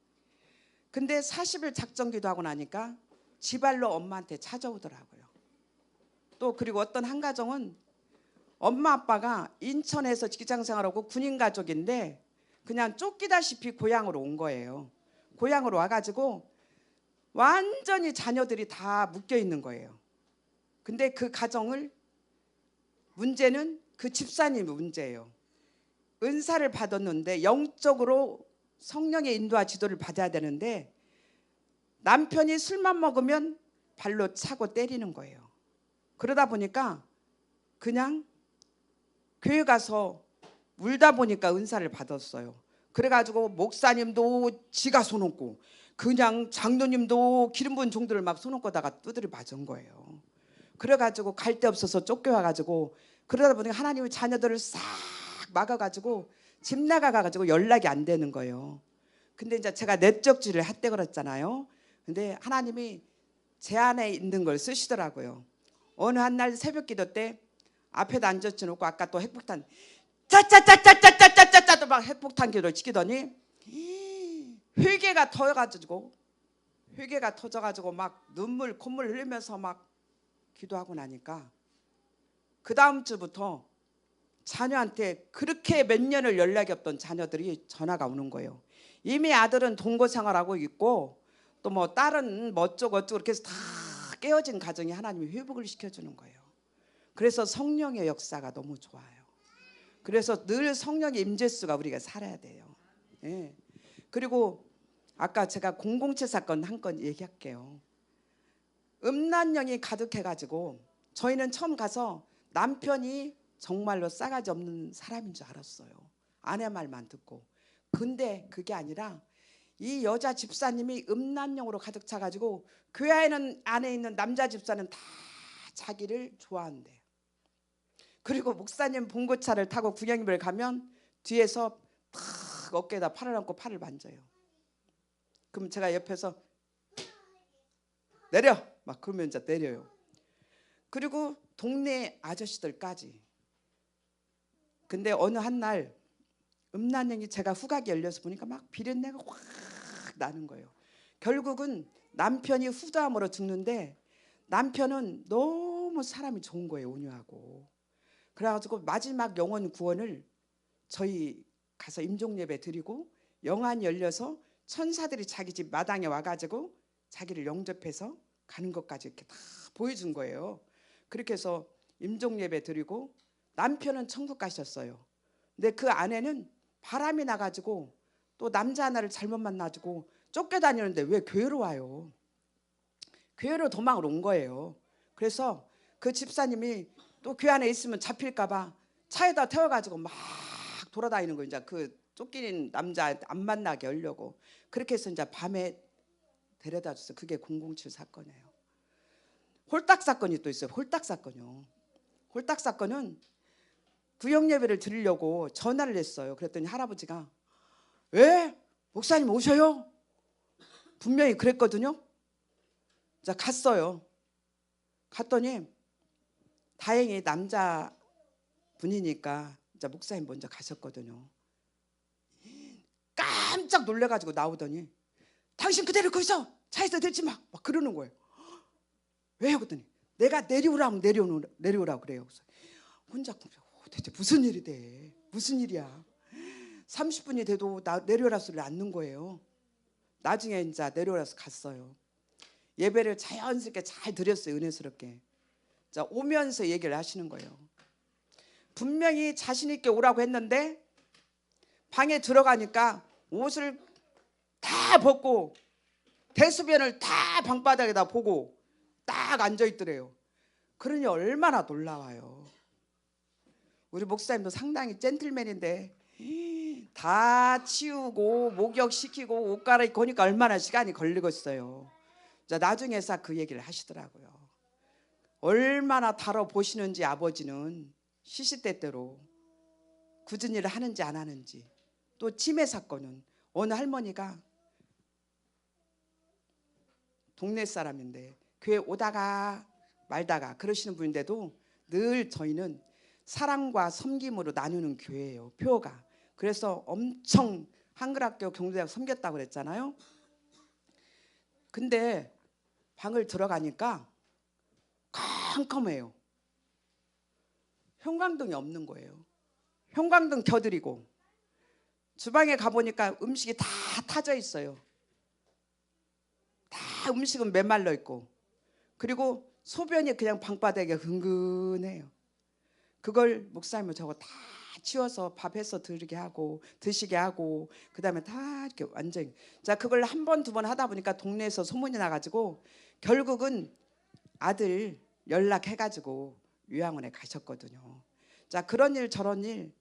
근데 40일 작정기도 하고 나니까 지발로 엄마한테 찾아오더라고요. 또 그리고 어떤 한 가정은 엄마 아빠가 인천에서 직장 생활하고 군인 가족인데 그냥 쫓기다시피 고향으로 온 거예요. 고향으로 와가지고 완전히 자녀들이 다 묶여 있는 거예요. 근데 그 가정을, 문제는 그 집사님이 문제예요. 은사를 받았는데 영적으로 성령의 인도와 지도를 받아야 되는데 남편이 술만 먹으면 발로 차고 때리는 거예요. 그러다 보니까 그냥 교회 가서 울다 보니까 은사를 받았어요. 그래가지고 목사님도 지가 손얹고 그냥 장로님도 기름 부은 종들을 막 손얹고다가 두드려 맞은 거예요. 그래가지고 갈 데 없어서 쫓겨와가지고, 그러다 보니까 하나님의 자녀들을 싹 막아가지고 집 나가가지고 연락이 안 되는 거예요. 근데 이제 제가 내적지를 했대 그랬잖아요. 근데 하나님이 제 안에 있는 걸 쓰시더라고요. 어느 한 날 새벽기도 때 앞에다 앉혀놓고 아까 또 핵폭탄 짜짜짜짜짜짜짜짜 막 핵폭탄 기도를 치키더니 회개가 터져가지고 막 눈물 콧물 흘리면서 막 기도하고 나니까 그 다음 주부터 자녀한테, 그렇게 몇 년을 연락이 없던 자녀들이 전화가 오는 거예요. 이미 아들은 동거 생활하고 있고 또 뭐 딸은 뭐 어쩌고 그렇게 해서 다 깨어진 가정이 하나님이 회복을 시켜주는 거예요. 그래서 성령의 역사가 너무 좋아요. 그래서 늘 성령의 임재수가 우리가 살아야 돼요. 예. 그리고 아까 제가 007 사건 한 건 얘기할게요. 음란령이 가득해가지고 저희는 처음 가서 남편이 정말로 싸가지 없는 사람인 줄 알았어요. 아내 말만 듣고. 근데 그게 아니라 이 여자 집사님이 음란령으로 가득 차가지고 교회 안에 있는 남자 집사는 다 자기를 좋아한대. 그리고 목사님 봉고차를 타고 구경임을 가면 뒤에서 탁 어깨에다 팔을 얹고 팔을 만져요. 그럼 제가 옆에서 내려 막 그러면 이제 내려요. 그리고 동네 아저씨들까지. 근데 어느 한 날 음란령이 제가 후각이 열려서 보니까 막 비린내가 확 나는 거예요. 결국은 남편이 후두암으로 죽는데 남편은 너무 사람이 좋은 거예요. 온유하고. 그래가지고 마지막 영혼 구원을 저희 가서 임종예배 드리고 영안이 열려서 천사들이 자기 집 마당에 와가지고 자기를 영접해서 가는 것까지 이렇게 다 보여준 거예요. 그렇게 해서 임종예배 드리고 남편은 천국 가셨어요. 근데 그 아내는 바람이 나가지고 또 남자 하나를 잘못 만나가지고 쫓겨다니는데 왜 교회로 와요? 교회로 도망을 온 거예요. 그래서 그 집사님이 또 교회 안에 있으면 잡힐까봐 차에다 태워가지고 막 돌아다니는 거, 이제 그 쫓기는 남자 안 만나게 하려고. 그렇게 해서 이제 밤에 데려다 줬어요. 그게 007 사건이에요. 홀딱 사건이 또 있어요. 홀딱 사건이요. 홀딱 사건은 구역 예배를 드리려고 전화를 했어요. 그랬더니 할아버지가 왜? 목사님 오셔요? 분명히 그랬거든요. 자, 갔어요. 갔더니 다행히 남자 분이니까 이제 목사님 먼저 가셨거든요. 깜짝 놀래가지고 나오더니 당신 그대로 거기서 차에서 들지 마, 막 그러는 거예요. 왜요? 그랬더니 내가 내려오라면 내려오라고 그래요. 그래서 혼자 대체 무슨 일이 돼? 무슨 일이야? 30분이 돼도 나 내려오라 소리를 안 넣는 거예요. 나중에 이제 내려오라서 갔어요. 예배를 자연스럽게 잘 드렸어요. 은혜스럽게. 자, 오면서 얘기를 하시는 거예요. 분명히 자신 있게 오라고 했는데 방에 들어가니까 옷을 다 벗고 대소변을 다 방바닥에다 보고 딱 앉아 있더래요. 그러니 얼마나 놀라워요. 우리 목사님도 상당히 젠틀맨인데 다 치우고 목욕시키고 옷 갈아입고 오니까 얼마나 시간이 걸리겠어요. 자, 나중에서 그 얘기를 하시더라고요. 얼마나 다뤄보시는지 아버지는 시시때때로 굳은 일을 하는지 안 하는지. 또 치매 사건은 어느 할머니가 동네 사람인데 교회 오다가 말다가 그러시는 분인데도 늘 저희는 사랑과 섬김으로 나누는 교회예요. 표가. 그래서 엄청 한글학교 경도대학 섬겼다고 그랬잖아요. 근데 방을 들어가니까 컴컴해요. 형광등이 없는 거예요. 형광등 켜드리고 주방에 가보니까 음식이 다 타져 있어요. 다 음식은 메말라 있고, 그리고 소변이 그냥 방바닥에 흥근해요. 그걸 목사님은 저거 다 치워서 밥해서 드시게 하고 그다음에 다 이렇게 완전히. 자, 그걸 한 번 두 번 하다 보니까 동네에서 소문이 나가지고 결국은 아들 연락해가지고 요양원에 가셨거든요. 자, 그런 일 저런 일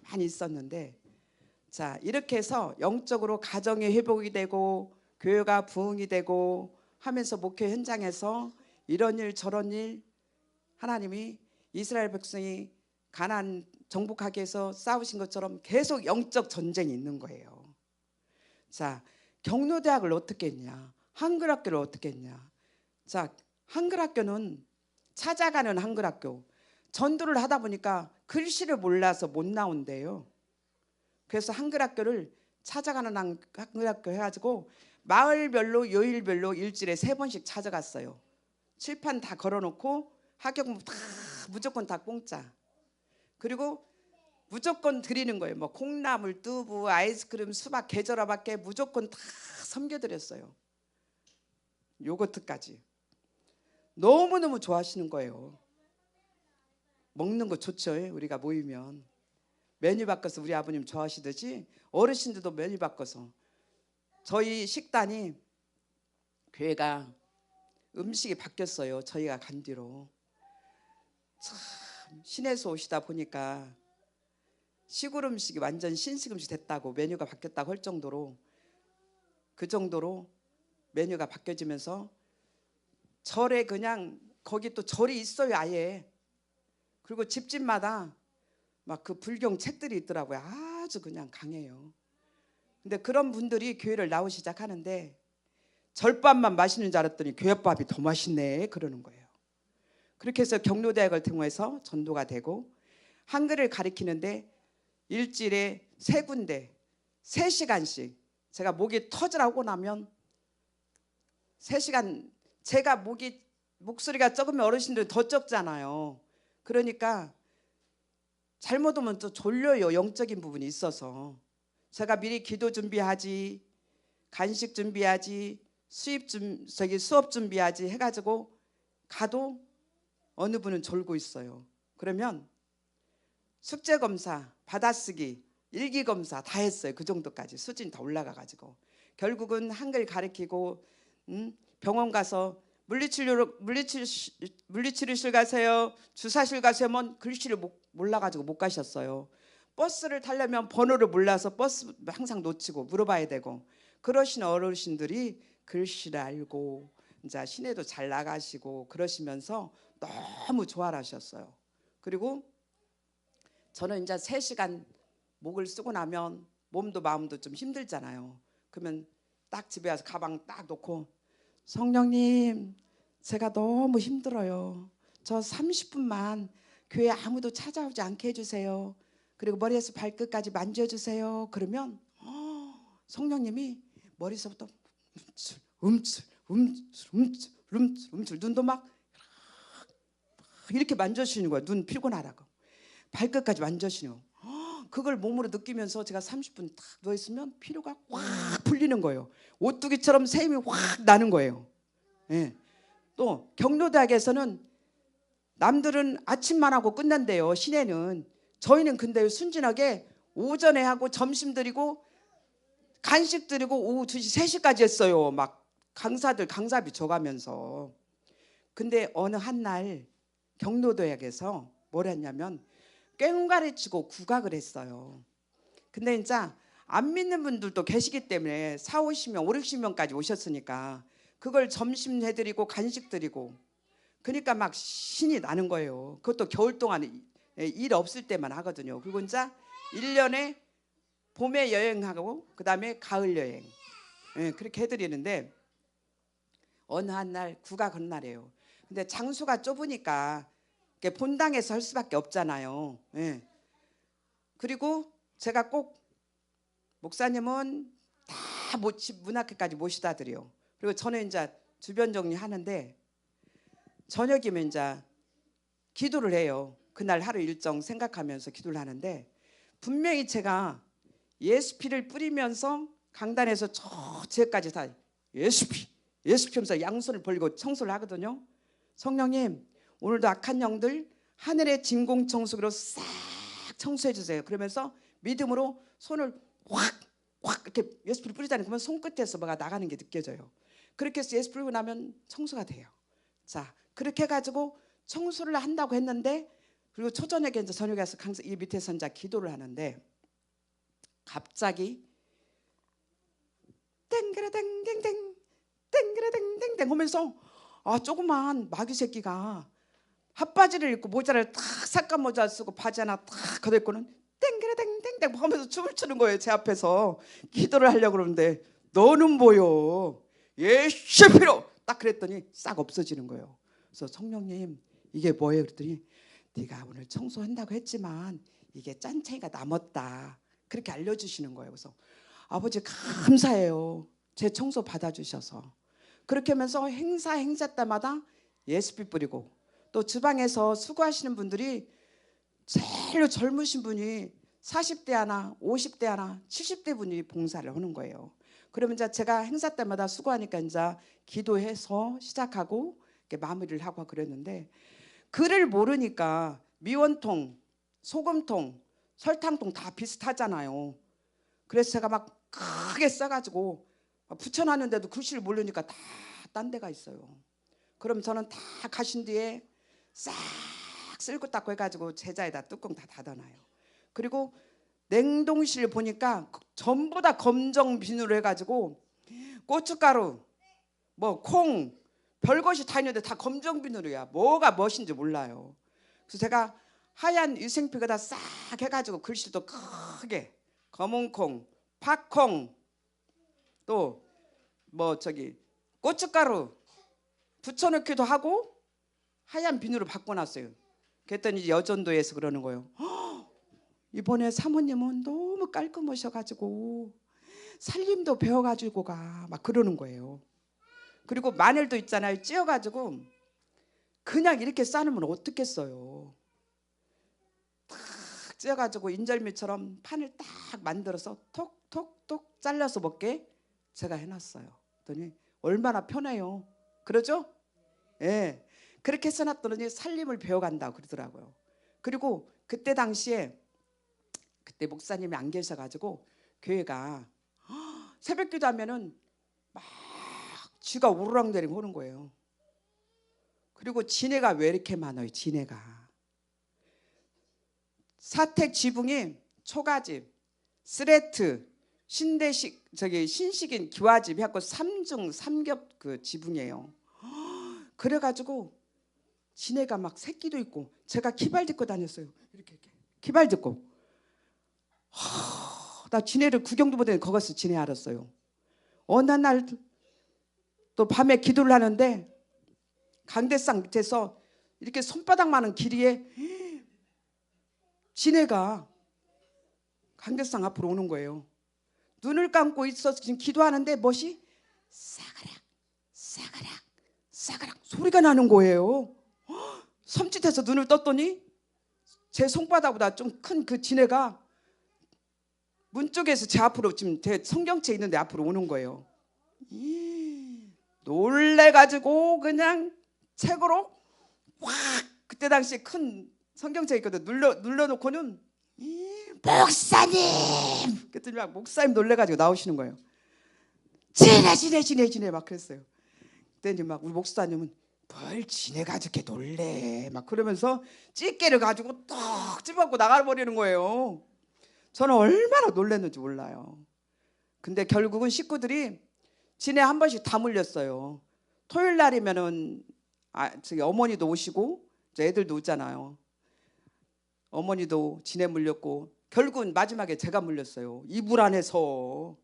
많이 있었는데, 자, 이렇게 해서 영적으로 가정이 회복이 되고 교회가 부흥이 되고 하면서 목회 현장에서 이런 일 저런 일 하나님이 이스라엘 백성이 가나안 정복하기 위해서 싸우신 것처럼 계속 영적 전쟁이 있는 거예요. 자, 경로대학을 어떻게 했냐, 한글학교를 어떻게 했냐. 자, 한글학교는 찾아가는 한글학교. 전도를 하다 보니까 글씨를 몰라서 못 나온대요. 그래서 한글학교를 찾아가는 한글학교 해가지고 마을별로 요일별로 일주일에 3번씩 찾아갔어요. 칠판 다 걸어놓고 학교공 다 무조건 다 공짜. 그리고 무조건 드리는 거예요. 뭐 콩나물, 두부, 아이스크림, 수박, 계절화밖에 무조건 다 섬겨드렸어요. 요거트까지. 너무너무 좋아하시는 거예요. 먹는 거 좋죠. 우리가 모이면 메뉴 바꿔서 우리 아버님 좋아하시듯이 어르신들도 메뉴 바꿔서. 저희 식단이 교회가 음식이 바뀌었어요. 저희가 간 뒤로. 참 시내에서 오시다 보니까 시골 음식이 완전 신식 음식 됐다고, 메뉴가 바뀌었다고 할 정도로, 그 정도로 메뉴가 바뀌어지면서 절에 그냥 거기 또 절이 있어요 아예. 그리고 집집마다 막 그 불경 책들이 있더라고요. 아주 그냥 강해요. 근데 그런 분들이 교회를 나오기 시작하는데 절밥만 맛있는 줄 알았더니 교회밥이 더 맛있네 그러는 거예요. 그렇게 해서 경로대학을 통해서 전도가 되고, 한글을 가르치는데 일주일에 3군데 3시간씩 제가 목이 터지라고 나면 3시간, 제가 목소리가 적으면 어르신들은 더 적잖아요. 그러니까 잘못 오면 또 졸려요. 영적인 부분이 있어서. 제가 미리 기도 준비하지, 간식 준비하지, 수업 준비하지 해가지고 가도 어느 분은 졸고 있어요. 그러면 숙제검사, 받아쓰기, 일기검사 다 했어요. 그 정도까지 수준이 다 올라가가지고 결국은 한글 가르치고 병원 가서 물리치료실 가세요. 주사실 가세요. 뭐 글씨를 몰라가지고 못 가셨어요. 버스를 타려면 번호를 몰라서 버스 항상 놓치고 물어봐야 되고 그러신 어르신들이 글씨를 알고 이제 시내도 잘 나가시고 그러시면서 너무 좋아하셨어요. 그리고 저는 이제 3시간 목을 쓰고 나면 몸도 마음도 좀 힘들잖아요. 그러면 딱 집에 와서 가방 딱 놓고 성령님 제가 너무 힘들어요. 저 30분만 교회 아무도 찾아오지 않게 해주세요. 그리고 머리에서 발끝까지 만져주세요. 그러면 성령님이 머리서부터 움찔 눈도 막 이렇게 만져주시는 거예요. 눈 피곤하다고 발끝까지 만져주시는 거예요. 그걸 몸으로 느끼면서 제가 30분 딱 누워있으면 피로가 확 풀리는 거예요. 오뚜기처럼 샘이 확 나는 거예요. 예. 또 경로대학에서는 남들은 아침만 하고 끝난대요. 시내는. 저희는 근데 순진하게 오전에 하고 점심 드리고 간식 드리고 오후 2시 3시까지 했어요. 막 강사들 강사비 줘가면서. 근데 어느 한날 경로대학에서 뭘 했냐면 꽹과를 치고 국악을 했어요. 근데 이제 안 믿는 분들도 계시기 때문에 4, 50명, 5, 60명까지 오셨으니까 그걸 점심 해드리고 간식 드리고 그러니까 막 신이 나는 거예요. 그것도 겨울 동안 일 없을 때만 하거든요. 그리고 이제 1년에 봄에 여행하고 그다음에 가을 여행 그렇게 해드리는데 어느 한날 국악 한 날이에요. 근데 장소가 좁으니까 본당에서 할 수밖에 없잖아요. 그리고 제가 꼭 목사님은 다 문학회까지 모시다 드려. 그리고 저는 이제 주변 정리하는데 저녁이면 이제 기도를 해요. 그날 하루 일정 생각하면서 기도를 하는데 분명히 제가 예수피를 뿌리면서 강단에서 저 뒤에까지 다 예수피 하면서 양손을 벌리고 청소를 하거든요. 성령님 오늘도 악한 영들 하늘의 진공청소기로 싹 청소해 주세요. 그러면서 믿음으로 손을 확 이렇게 예수피를 뿌리잖아요. 그러면 손끝에서 뭐가 나가는 게 느껴져요. 그렇게 해서 예수 뿌리고 나면 청소가 돼요. 자 그렇게 해가지고 청소를 한다고 했는데 그리고 초저녁에 이제 저녁에 와서 이 밑에서 이제 기도를 하는데 갑자기 땡그라땡땡땡 땡그라땡땡땡 하면서 조그만 마귀 새끼가 핫바지를 입고 모자를 탁 삭감 모자 쓰고 바지 하나 탁 걷어입고는 땡그라땡땡땡 하면서 춤을 추는 거예요. 제 앞에서 기도를 하려고 그러는데 너는 뭐요? 예수피로 딱 그랬더니 싹 없어지는 거예요. 그래서 성령님 이게 뭐예요? 그랬더니 네가 오늘 청소한다고 했지만 이게 짠챙이가 남았다. 그렇게 알려주시는 거예요. 그래서 아버지 감사해요. 제 청소 받아주셔서. 그렇게 하면서 행사 때마다 예수피 뿌리고 또 주방에서 수고하시는 분들이 제일 젊으신 분이 40대 하나 50대 하나 70대 분이 봉사를 하는 거예요. 그러면 이제 제가 행사 때마다 수고하니까 이제 기도해서 시작하고 이렇게 마무리를 하고 그랬는데 글을 모르니까 미원통, 소금통, 설탕통 다 비슷하잖아요. 그래서 제가 막 크게 써가지고 붙여놨는데도 글씨를 모르니까 다 딴 데가 있어요. 그럼 저는 다 가신 뒤에 싹 쓸고 닦고 해가지고 제자에다 뚜껑 다 닫아놔요. 그리고 냉동실 보니까 전부 다 검정 비누로 해가지고 고춧가루, 뭐 콩, 별것이 다 있는데 다 검정 비누로야. 뭐가 무엇인지 몰라요. 그래서 제가 하얀 위생피에다 싹 해가지고 글씨도 크게 검은콩, 팥콩, 또 뭐 고춧가루 붙여넣기도 하고 하얀 비누로 바꿔놨어요. 그랬더니 여전도에서 그러는 거예요. 이번에 사모님은 너무 깔끔하셔가지고 살림도 배워가지고 가 막 그러는 거예요. 그리고 마늘도 있잖아요. 찧어가지고 그냥 이렇게 싸놓으면 어떻겠어요. 탁 찧어가지고 인절미처럼 판을 딱 만들어서 톡톡톡 잘라서 먹게 제가 해놨어요. 그랬더니 얼마나 편해요. 그러죠? 예. 그렇게 써놨더니 살림을 배워간다고 그러더라고요. 그리고 그때 당시에 그때 목사님이 안 계셔가지고 교회가 새벽기도 하면은 막 쥐가 우르렁대리고 오는 거예요. 그리고 진해가 왜 이렇게 많아요? 진해가 사택 지붕이 초가집, 스레트, 신대식 저기 신식인 기와집 해갖고 3중 3겹 그 지붕이에요. 그래가지고 진해가 막 새끼도 있고 제가 키발 딛고 다녔어요. 이렇게 키발 딛고 나 진해를 구경도 못했는데 거기서 진해 알았어요. 어느 날 또 밤에 기도를 하는데 강대상 밑에서 이렇게 손바닥만한 길이에 진해가 강대상 앞으로 오는 거예요. 눈을 감고 있어서 지금 기도하는데 멋이 싸가락 싸가락 싸가락 소리가 나는 거예요. 섬찟해서 눈을 떴더니 제 손바닥보다 좀 큰 그 진해가 문 쪽에서 제 앞으로 지금 제 성경채 있는데 앞으로 오는 거예요. 놀래가지고 그냥 책으로 확 그때 당시에 큰 성경책 있거든. 눌러놓고는 목사님 그랬더니 막 목사님 놀래가지고 나오시는 거예요. 지내 막 그랬어요. 그때 막 우리 목사님은 뭘 지내가지고 이렇게 놀래 막 그러면서 찌개를 가지고 떡 집어갖고 나가버리는 거예요. 저는 얼마나 놀랐는지 몰라요. 근데 결국은 식구들이 진해 한 번씩 다 물렸어요. 토요일 날이면은 저기 어머니도 오시고 애들도 오잖아요. 어머니도 진해 물렸고 결국은 마지막에 제가 물렸어요. 이불 안에서.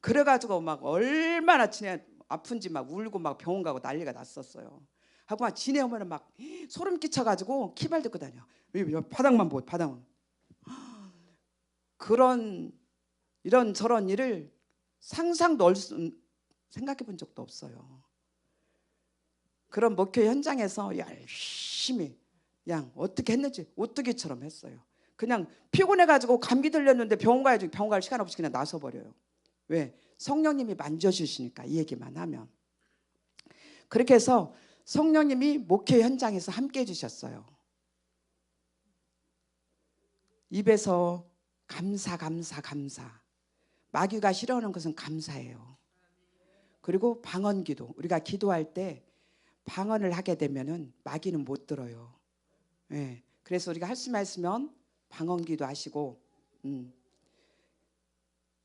그래가지고 막 얼마나 진해 아픈지 막 울고 막 병원 가고 난리가 났었어요. 하고 막 진해 오면은 막 소름 끼쳐가지고 키발 듣고 다녀. 바닥만 보고 바닥만. 그런 이런 저런 일을 상상도 생각해 본 적도 없어요. 그런 목표 현장에서 열심히 그냥 어떻게 했는지 오뚜기처럼 했어요. 그냥 피곤해가지고 감기 들렸는데 병원 가야지 병원 갈 시간 없이 그냥 나서버려요. 왜? 성령님이 만져주시니까 이 얘기만 하면. 그렇게 해서 성령님이 목회 현장에서 함께 해주셨어요. 입에서 감사. 마귀가 싫어하는 것은 감사예요. 그리고 방언기도 우리가 기도할 때 방언을 하게 되면은 마귀는 못 들어요. 네. 그래서 우리가 할 수만 있으면 방언기도 하시고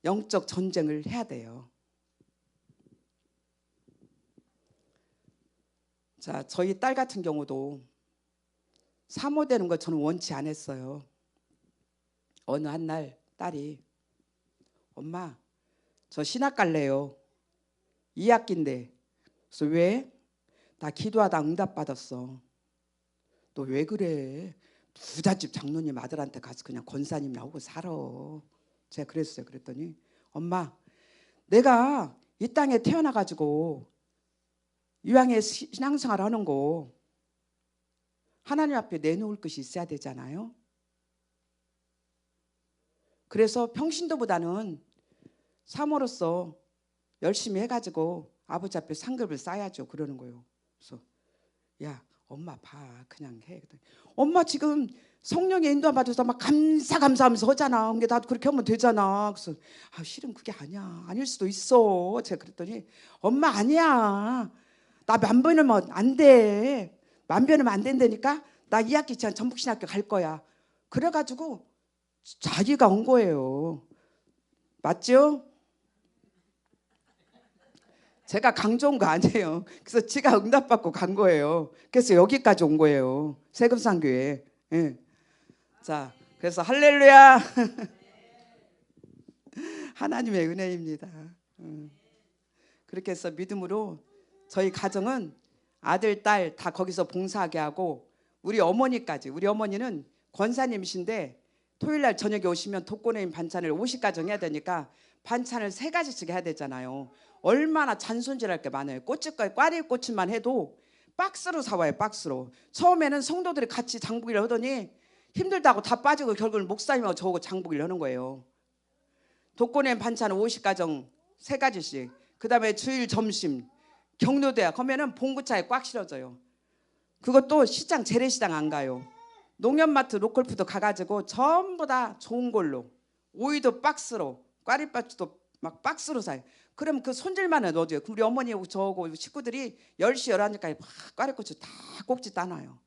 영적 전쟁을 해야 돼요. 자, 저희 딸 같은 경우도 사모되는 거 저는 원치 않았어요. 어느 한 날 딸이 엄마 저 신학 갈래요. 2학기인데. 그래서 왜? 나 기도하다 응답받았어. 너 왜 그래? 부잣집 장로님 아들한테 가서 그냥 권사님 나오고 살아. 제가 그랬어요. 그랬더니 엄마 내가 이 땅에 태어나가지고 이왕에 신앙생활 하는 거 하나님 앞에 내놓을 것이 있어야 되잖아요. 그래서 평신도보다는 사모로서 열심히 해가지고 아버지 앞에 상급을 쌓아야죠. 그러는 거예요. 그래서 야 엄마 봐 그냥 해. 엄마 지금 성령의 인도함 받아서 막 감사하면서 하잖아. 근데 나도 그렇게 하면 되잖아. 그래서 실은 그게 아니야. 아닐 수도 있어. 제가 그랬더니 엄마 아니야. 나 만변하면 안 돼. 만변하면 안 된다니까. 나 2학기 전 전북신학교 갈 거야. 그래가지고 자기가 온 거예요. 맞죠? 제가 강조한 거 아니에요. 그래서 지가 응답받고 간 거예요. 그래서 여기까지 온 거예요. 세금상교회. 예. 자, 그래서 할렐루야. 하나님의 은혜입니다. 그렇게 해서 믿음으로 저희 가정은 아들, 딸 다 거기서 봉사하게 하고 우리 어머니까지. 우리 어머니는 권사님이신데 토요일 날 저녁에 오시면 독거노인 반찬을 50가정 해야 되니까 반찬을 3가지씩 해야 되잖아요. 얼마나 잔손질할 게 많아요. 꼬치까지 꽈리꼬치만 해도 박스로 사와요. 박스로. 처음에는 성도들이 같이 장보기를 하더니 힘들다고 다 빠지고 결국은 목사님하고 저하고 장보기를 하는 거예요. 독거노인 반찬 50가정 3가지씩. 그 다음에 주일 점심 경로대야 그러면은 봉구차에 꽉 실어져요. 그것도 시장 재래시장 안 가요. 농협마트 로컬푸드 가가지고 전부 다 좋은 걸로 오이도 박스로 꽈리박스도 막 박스로 사요. 그럼 그 손질만 해도 넣어줘요. 우리 어머니하고 저하고 식구들이 10시 11시까지 막 꽈리고추 다 꼭지 따놔요.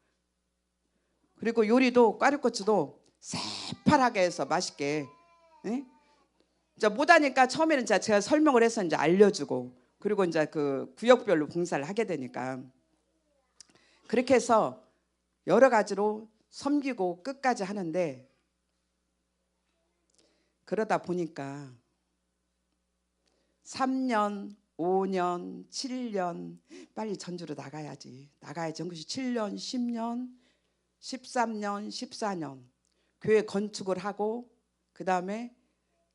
그리고 요리도 꽈리고추도 새파랗게 해서 맛있게. 예? 이제 못하니까 처음에는 제가 설명을 해서 이제 알려주고, 그리고 이제 그 구역별로 봉사를 하게 되니까 그렇게 해서 여러 가지로 섬기고 끝까지 하는데, 그러다 보니까 3년, 5년, 7년 빨리 전주로 나가야지. 전국시 7년, 10년, 13년, 14년 교회 건축을 하고 그 다음에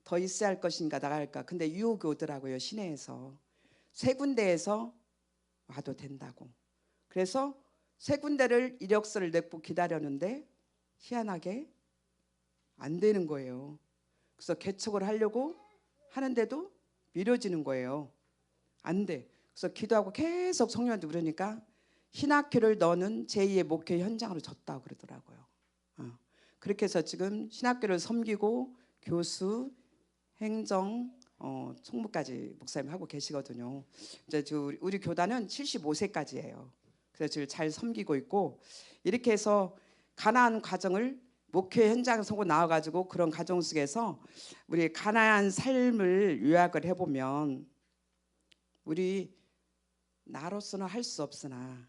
더 있어야 할 것인가 나갈까. 근데 유혹이 오더라고요. 시내에서 세 군데에서 와도 된다고. 그래서 세 군데를 이력서를 내고 기다렸는데 희한하게 안 되는 거예요. 그래서 개척을 하려고 하는데도 미뤄지는 거예요. 안 돼. 그래서 기도하고 계속 성령한테 물으니까 신학교를 너는 제2의 목회 현장으로 줬다고 그러더라고요. 그렇게 해서 지금 신학교를 섬기고 교수, 행정, 총무까지 목사님 하고 계시거든요. 이제 우리 교단은 75세까지예요. 그래서 지금 잘 섬기고 있고, 이렇게 해서 가나안 과정을 목회 현장에서 나와가지고 그런 가정 속에서 우리 가나안 삶을 요약을 해보면, 우리 나로서는 할 수 없으나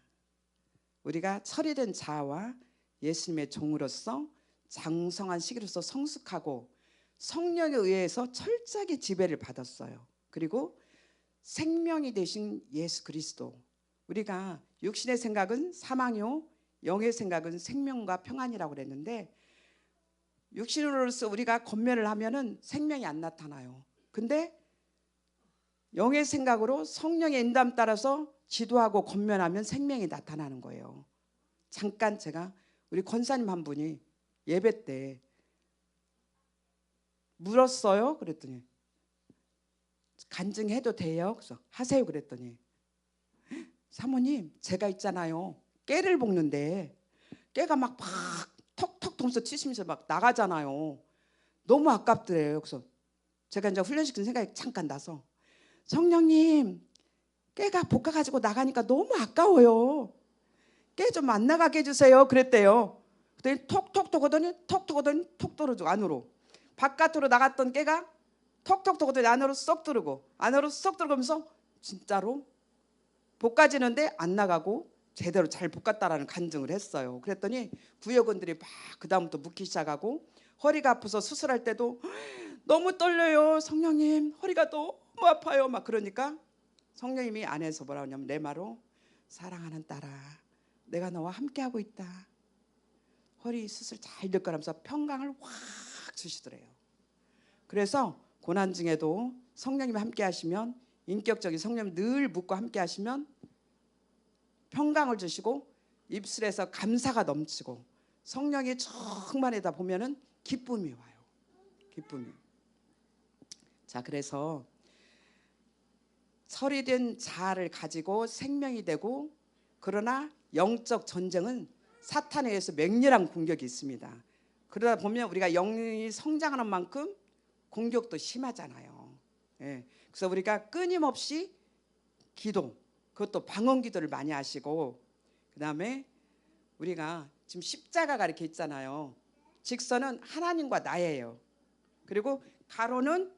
우리가 철이된 자와 예수님의 종으로서 장성한 시기로서 성숙하고 성령에 의해서 철저하게 지배를 받았어요. 그리고 생명이 되신 예수 그리스도, 우리가 육신의 생각은 사망이요 영의 생각은 생명과 평안이라고 그랬는데, 육신으로서 우리가 권면을 하면은 생명이 안 나타나요. 근데 영의 생각으로 성령의 인도함 따라서 지도하고 권면하면 생명이 나타나는 거예요. 잠깐 제가 우리 권사님 한 분이 예배 때 물었어요. 그랬더니 간증해도 돼요? 그래서 하세요. 그랬더니 사모님, 제가 있잖아요, 깨를 볶는데 깨가 막 턱턱 통해서 튀시면서 막 나가잖아요. 너무 아깝더래요. 그래서 제가 이제 훈련시키는 생각이 잠깐 나서, 성령님, 깨가 볶아가지고 나가니까 너무 아까워요. 깨 좀 안 나가게 해주세요. 그랬대요. 그랬더니 톡톡톡 하더니 톡 떨어지고 안으로, 바깥으로 나갔던 깨가 톡톡톡 하더니 안으로 쏙 들어가면서 진짜로 볶아지는데 안 나가고 제대로 잘 볶았다라는 간증을 했어요. 그랬더니 구역원들이 막 그다음부터 묻기 시작하고, 허리가 아파서 수술할 때도 너무 떨려요. 성령님, 허리가 너무 아파요. 막 그러니까 성령님이 안에서 뭐라 하냐면 내 말로, 사랑하는 딸아, 내가 너와 함께하고 있다. 허리 수술 잘 될 거라면서 평강을 확 주시더래요. 그래서 고난 중에도 성령님이 함께 하시면, 인격적인 성령님 늘 묻고 함께 하시면 평강을 주시고 입술에서 감사가 넘치고 성령이 충만하다 보면은 기쁨이 와요. 기쁨이. 자, 그래서 설이된 자아를 가지고 생명이 되고, 그러나 영적 전쟁은 사탄에 의해서 맹렬한 공격이 있습니다. 그러다 보면 우리가 영이 성장하는 만큼 공격도 심하잖아요. 예. 그래서 우리가 끊임없이 기도, 그것도 방언 기도를 많이 하시고, 그 다음에 우리가 지금 십자가가 이렇게 있잖아요. 직선은 하나님과 나예요. 그리고 가로는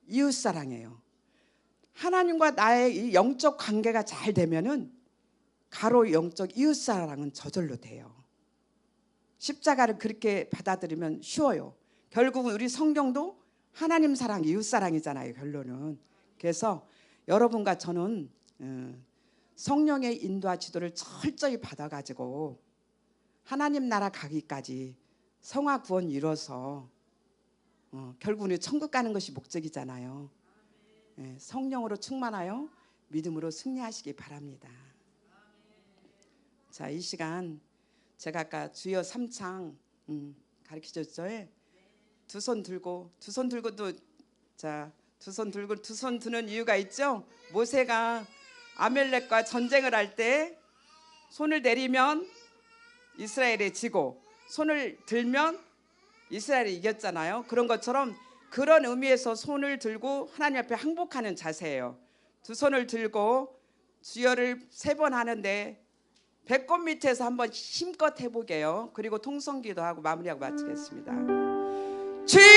이웃사랑이에요. 하나님과 나의 이 영적 관계가 잘 되면은 가로 영적 이웃사랑은 저절로 돼요. 십자가를 그렇게 받아들이면 쉬워요. 결국은 우리 성경도 하나님 사랑, 이웃사랑이잖아요, 결론은. 그래서 여러분과 저는 성령의 인도와 지도를 철저히 받아가지고 하나님 나라 가기까지 성화 구원 이뤄서 결국은 우리 천국 가는 것이 목적이잖아요. 성령으로 충만하여 믿음으로 승리하시기 바랍니다. 자, 이 시간 제가 아까 주여 삼창 가르치셨죠? 두 손 들고도, 자, 두 손 드는 이유가 있죠. 모세가 아멜렉과 전쟁을 할 때 손을 내리면 이스라엘이 지고 손을 들면 이스라엘이 이겼잖아요. 그런 것처럼 그런 의미에서 손을 들고 하나님 앞에 항복하는 자세예요. 두 손을 들고 주여를 3번 하는데 배꼽 밑에서 한번 힘껏 해보게요. 그리고 통성기도 하고 마무리하고 마치겠습니다. 주여